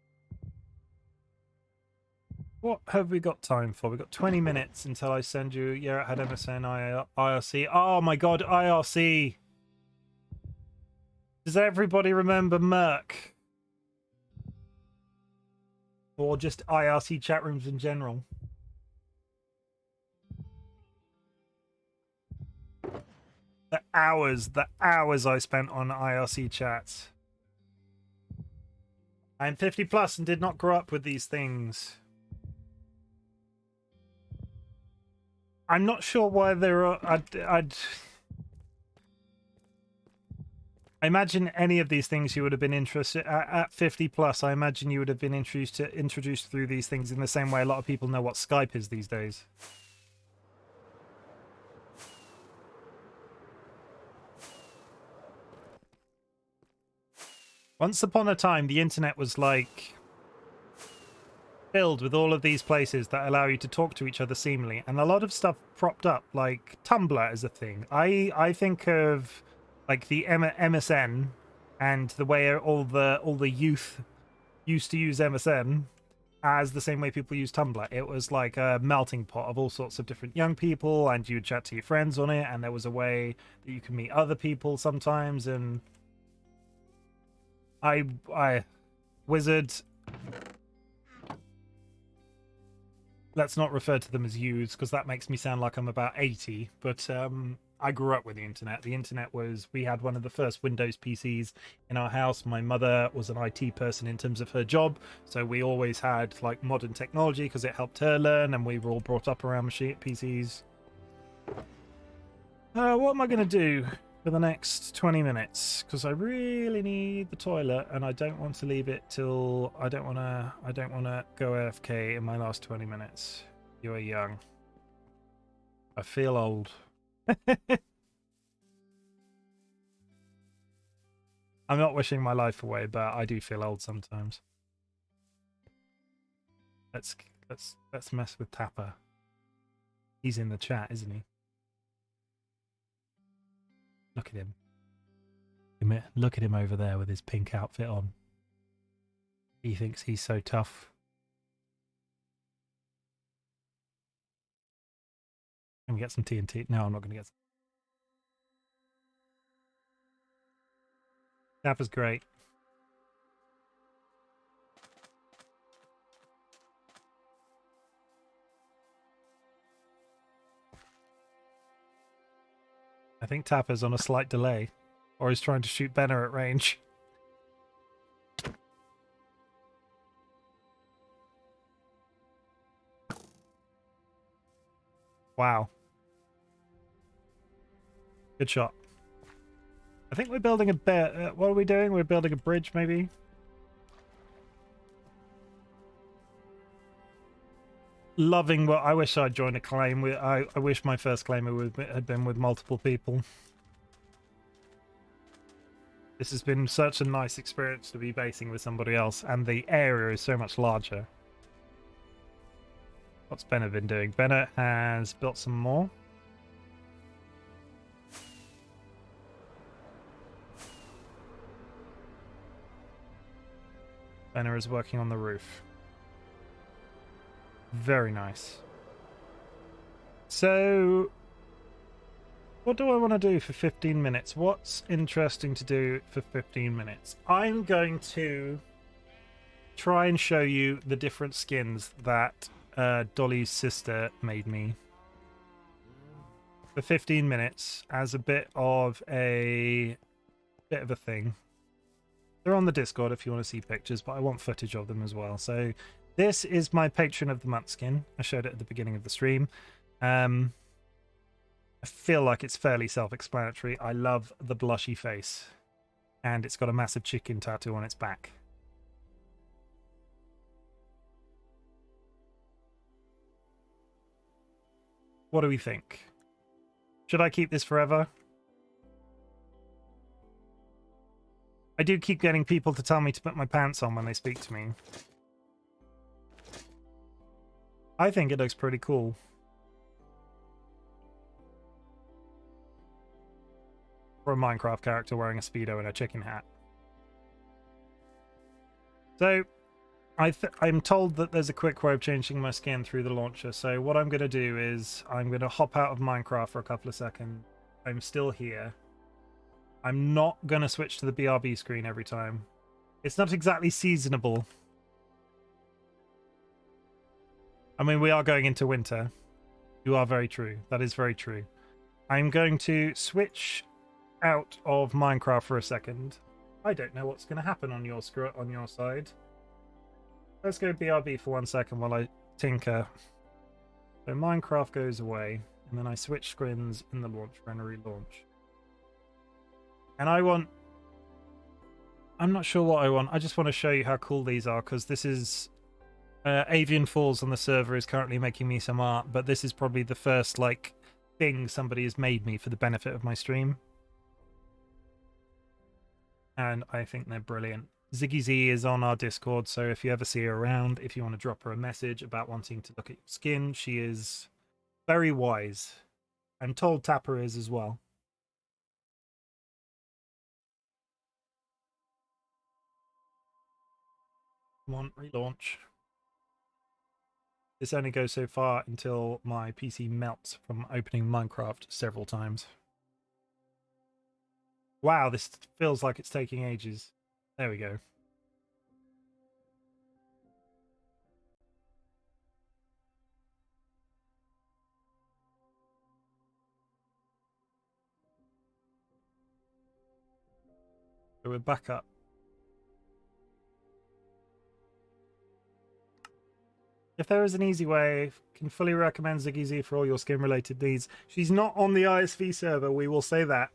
What have we got time for? We've got 20 minutes until I send you. Yeah, I had MSN IRC. Oh my god, IRC. Does everybody remember Merc? Or just IRC chat rooms in general? The hours I spent on IRC chats. I'm 50 plus and did not grow up with these things. I'm not sure why there are. I imagine any of these things you would have been interested at 50 plus. I imagine you would have been introduced through these things in the same way a lot of people know what Skype is these days. Once upon a time, the internet was like filled with all of these places that allow you to talk to each other seamlessly, and a lot of stuff propped up, like Tumblr as a thing. I think of like the MSN and the way all the youth used to use MSN as the same way people use Tumblr. It was like a melting pot of all sorts of different young people, and you'd chat to your friends on it, and there was a way that you can meet other people sometimes. And I Wizard, let's not refer to them as youths because that makes me sound like I'm about 80, but I grew up with the internet. The internet we had one of the first Windows PCs in our house. My mother was an IT person in terms of her job, so we always had like modern technology because it helped her learn, and we were all brought up around PCs. What am I going to do for the next 20 minutes? Because I really need the toilet, and I don't want to leave it till I don't want to go AFK in my last 20 minutes. You are young. I feel old. I'm not wishing my life away, but I do feel old sometimes. Let's mess with Tapper. He's in the chat, isn't he? Look at him. Look at him over there with his pink outfit on. He thinks he's so tough. Can we get some TNT? No, I'm not going to get some. Tapper's great. I think Tapper's on a slight delay, or he's trying to shoot Benner at range. Wow. Good shot. I think we're building a what are we doing? We're building a bridge, maybe? Loving what I wish I'd joined a claim. I wish my first claim had been with multiple people. This has been such a nice experience to be basing with somebody else, and the area is so much larger. What's Bennett been doing? Bennett has built some more. Bennett is working on the roof. Very nice. So, what do I want to do for 15 minutes? What's interesting to do for 15 minutes? I'm going to try and show you the different skins that Dolly's sister made me for 15 minutes as a bit of a thing. They're on the Discord if you want to see pictures, but I want footage of them as well. So this is my Patron of the Month skin. I showed it at the beginning of the stream. I feel like it's fairly self-explanatory. I love the blushy face, and it's got a massive chicken tattoo on its back. What do we think? Should I keep this forever? I do keep getting people to tell me to put my pants on when they speak to me. I think it looks pretty cool. For a Minecraft character wearing a Speedo and a chicken hat. So, I'm told that there's a quick way of changing my skin through the launcher. So what I'm going to do is I'm going to hop out of Minecraft for a couple of seconds. I'm still here. I'm not going to switch to the BRB screen every time. It's not exactly seasonable. I mean, we are going into winter. You are very true. That is very true. I'm going to switch out of Minecraft for a second. I don't know what's going to happen on your side. Let's go BRB for 1 second while I tinker. So Minecraft goes away, and then I switch screens in the launcher and relaunch. And I'm not sure what I want. I just want to show you how cool these are, because this is Avian Falls on the server is currently making me some art, but this is probably the first like thing somebody has made me for the benefit of my stream. And I think they're brilliant. Ziggy Z is on our Discord, so if you ever see her around, if you want to drop her a message about wanting to look at your skin, she is very wise. I'm told Tapper is as well. Come on, relaunch. This only goes so far until my PC melts from opening Minecraft several times. Wow, this feels like it's taking ages. There we go. So we're back up. If there is an easy way, can fully recommend Ziggy Z for all your skin-related needs. She's not on the iSV server, we will say that.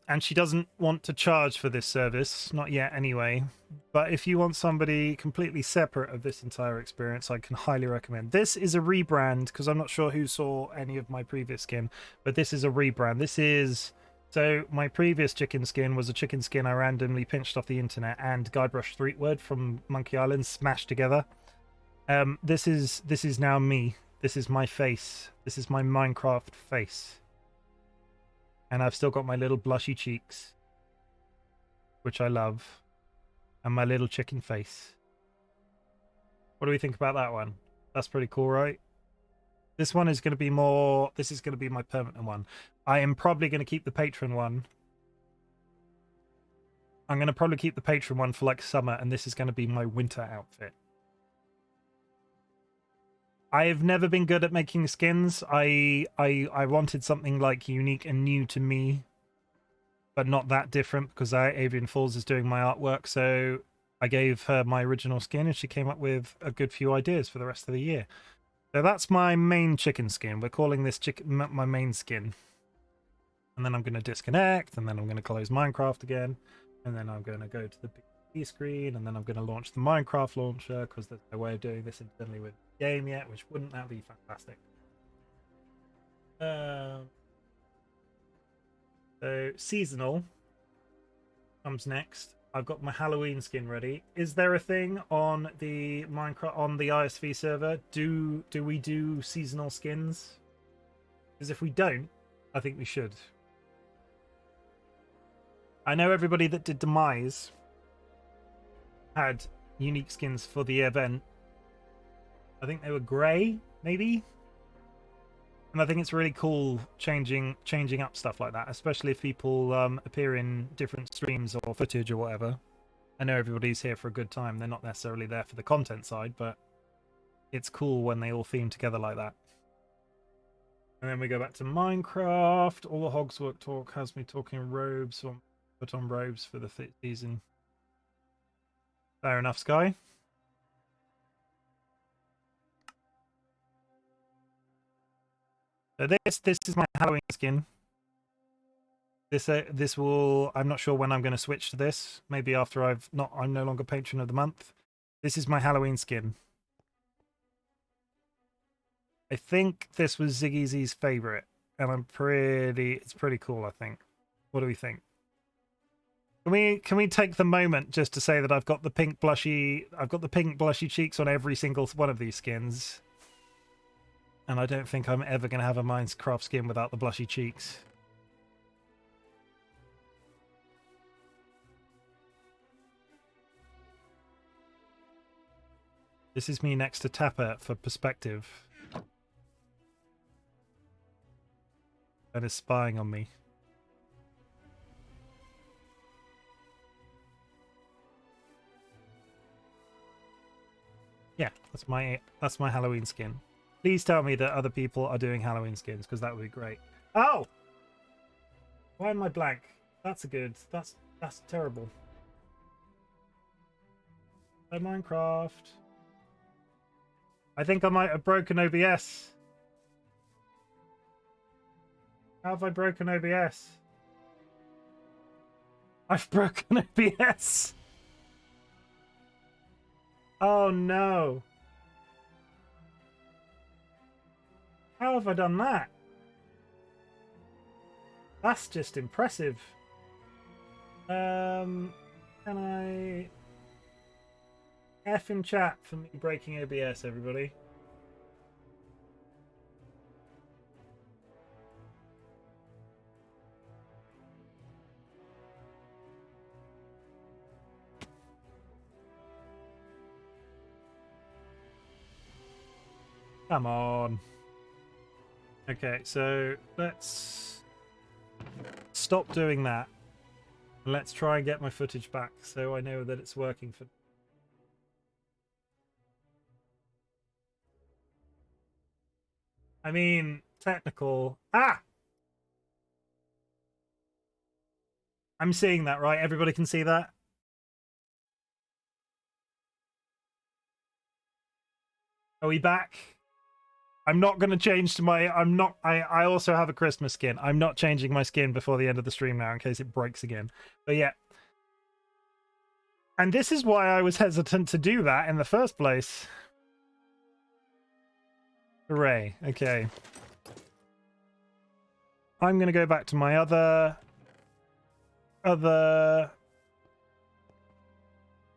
And she doesn't want to charge for this service, not yet anyway. But if you want somebody completely separate of this entire experience, I can highly recommend. This is a rebrand, because I'm not sure who saw any of my previous skin, but this is a rebrand. This is... So my previous chicken skin was a chicken skin I randomly pinched off the internet and Guybrush Threepwood from Monkey Island smashed together. This is now me. This is my face. This is my Minecraft face. And I've still got my little blushy cheeks, which I love, and my little chicken face. What do we think about that one? That's pretty cool, right? This one is going to be more... This is going to be my permanent one. I am probably going to keep the Patron one. I'm going to probably keep the Patron one for like summer, and this is going to be my winter outfit. I have never been good at making skins. I wanted something like unique and new to me, but not that different, because Avian Falls is doing my artwork, so I gave her my original skin and she came up with a good few ideas for the rest of the year. So that's my main chicken skin. We're calling this my main skin. And then I'm going to disconnect, and then I'm going to close Minecraft again, and then I'm going to go to the PC screen, and then I'm going to launch the Minecraft launcher, because there's no way of doing this internally with the game yet, which wouldn't that be fantastic? So seasonal comes next. I've got my Halloween skin ready. Is there a thing on the Minecraft on the ISV server? Do we do seasonal skins? Because if we don't, I think we should. I know everybody that did Demise had unique skins for the event. I think they were grey, maybe? And I think it's really cool changing up stuff like that, especially if people appear in different streams or footage or whatever. I know everybody's here for a good time. They're not necessarily there for the content side, but it's cool when they all theme together like that. And then we go back to Minecraft. All the Hogswork talk has me talking robes. So put on robes for the season. Fair enough, Sky. So this is my Halloween skin. This will... I'm not sure when I'm going to switch to this. Maybe after I'm no longer patron of the month. This is my Halloween skin. I think this was Ziggy Z's favorite, and it's pretty cool, I think. What do we think? Can we take the moment just to say that I've got the pink blushy cheeks on every single one of these skins. And I don't think I'm ever going to have a Minecraft skin without the blushy cheeks. This is me next to Tapper for perspective. That is spying on me. Yeah, that's my Halloween skin. Please tell me that other people are doing Halloween skins, because that would be great. Oh! Why am I blank? That's terrible. Oh, Minecraft. I think I might have broken OBS. How have I broken OBS? I've broken OBS. Oh no. How have I done that? That's just impressive. Can I F in chat for me breaking OBS, everybody? Come on. Okay, so let's stop doing that. Let's try and get my footage back so I know that it's working for... I mean, technical... Ah! I'm seeing that, right? Everybody can see that? Are we back? I'm not going to change to my... I also have a Christmas skin. I'm not changing my skin before the end of the stream now in case it breaks again. But yeah. And this is why I was hesitant to do that in the first place. Hooray. Okay. I'm going to go back to my other...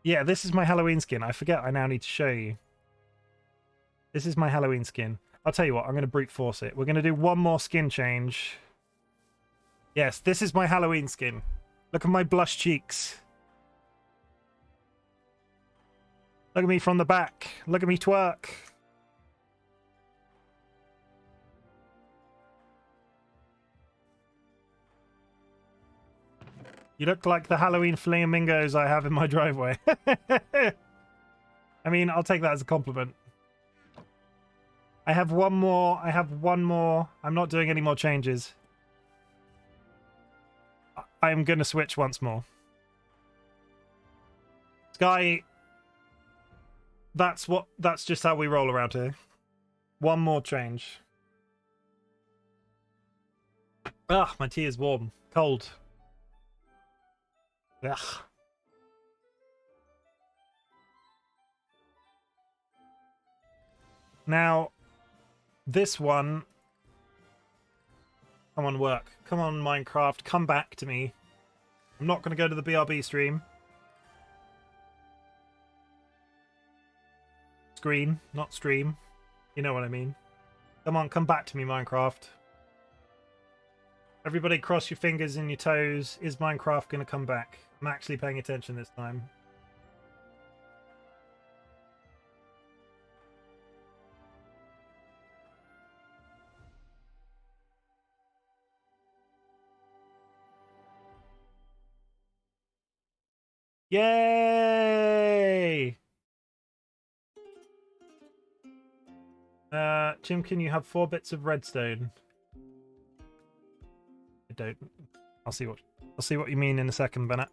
Yeah, this is my Halloween skin. I forget I now need to show you. This is my Halloween skin. I'll tell you what, I'm going to brute force it. We're going to do one more skin change. Yes, this is my Halloween skin. Look at my blush cheeks. Look at me from the back. Look at me twerk. You look like the Halloween flamingos I have in my driveway. I mean, I'll take that as a compliment. I have one more. I'm not doing any more changes. I'm going to switch once more. Sky, that's just how we roll around here. One more change. Ah, my tea is warm. Cold. Ugh. Now, this one... Come on, work. Come on, Minecraft. Come back to me. I'm not going to go to the BRB stream. Screen, not stream. You know what I mean. Come on, come back to me, Minecraft. Everybody cross your fingers and your toes. Is Minecraft going to come back? I'm actually paying attention this time. Yay! Chimken, you have 4 bits of redstone. I don't. I'll see what you mean in a second, Bennett.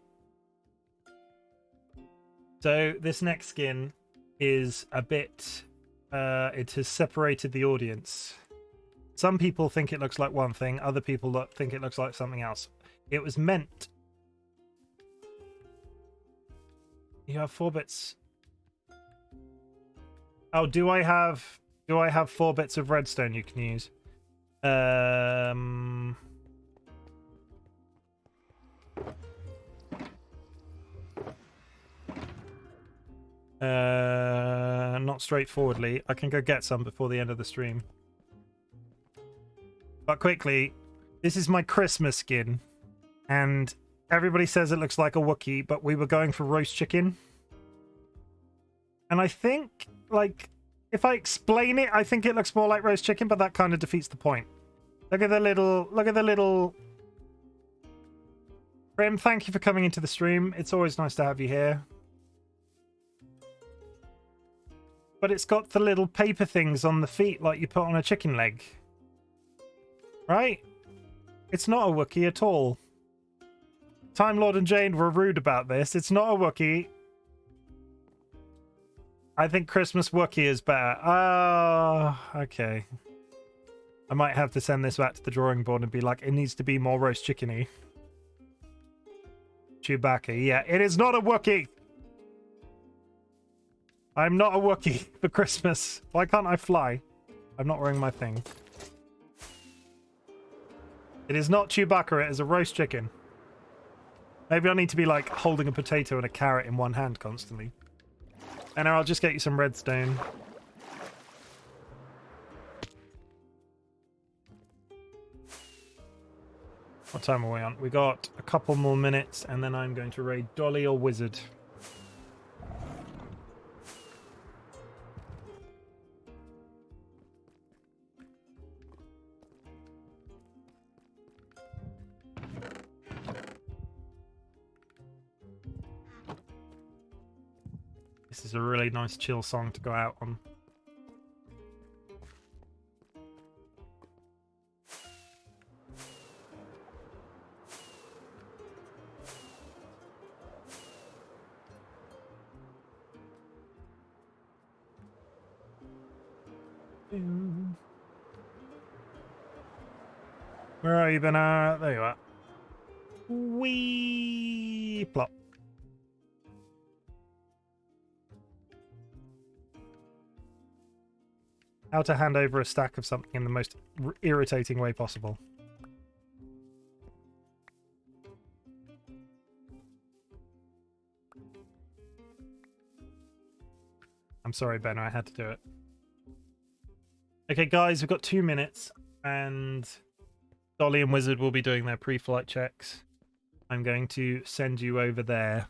So this next skin is a bit it has separated the audience. Some people think it looks like one thing, other people think it looks like something else. It was meant. You have 4 bits. Oh, do I have 4 bits of redstone you can use? Not straightforwardly. I can go get some before the end of the stream. But quickly, this is my Christmas skin, and everybody says it looks like a Wookiee, but we were going for roast chicken. And I think, like, if I explain it, I think it looks more like roast chicken, but that kind of defeats the point. Look at the little... Grim, thank you for coming into the stream. It's always nice to have you here. But it's got the little paper things on the feet like you put on a chicken leg. Right? It's not a Wookiee at all. Time Lord and Jane were rude about this. It's not a Wookiee. I think Christmas Wookiee is better. Oh, okay. I might have to send this back to the drawing board and be like, it needs to be more roast chickeny. Chewbacca. Yeah, it is not a Wookiee. I'm not a Wookiee for Christmas. Why can't I fly? I'm not wearing my thing. It is not Chewbacca. It is a roast chicken. Maybe I need to be like holding a potato and a carrot in one hand constantly. And I'll just get you some redstone. What time are we on? We got a couple more minutes and then I'm going to raid Dolly or Wizard. This is a really nice chill song to go out on. Where are you, Ben? There you are. Wee plop. How to hand over a stack of something in the most irritating way possible. I'm sorry, Ben, I had to do it. Okay, guys, we've got 2 minutes, and Dolly and Wizard will be doing their pre-flight checks. I'm going to send you over there.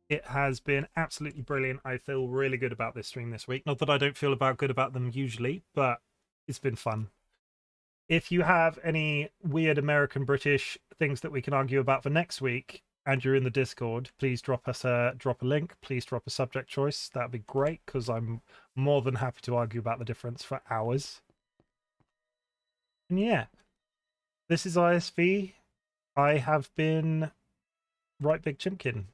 It has been absolutely brilliant. I feel really good about this stream this week. Not that I don't feel good about them usually, but it's been fun. If you have any weird American British things that we can argue about for next week, and you're in the Discord, please drop us a link. Please drop a subject choice. That'd be great, because I'm more than happy to argue about the difference for hours. And yeah, this is iSV. I have been RightBigChimken.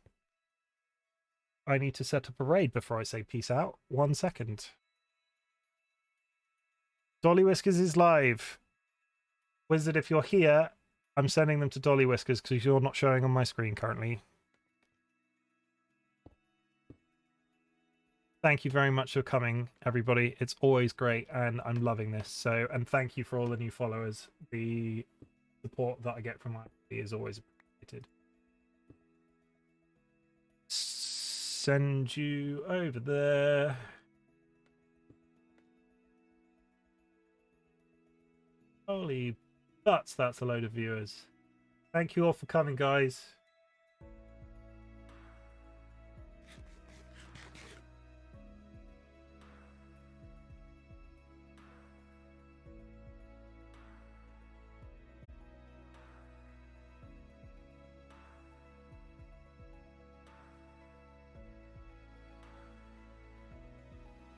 I need to set up a raid before I say peace out. 1 second. DollyWhiskers is live. Wizard, if you're here, I'm sending them to DollyWhiskers because you're not showing on my screen currently. Thank you very much for coming, everybody. It's always great, and I'm loving this. So, and thank you for all the new followers. The support that I get from iSV is always appreciated. Send you over there. Holy butts, that's a load of viewers. Thank you all for coming, guys.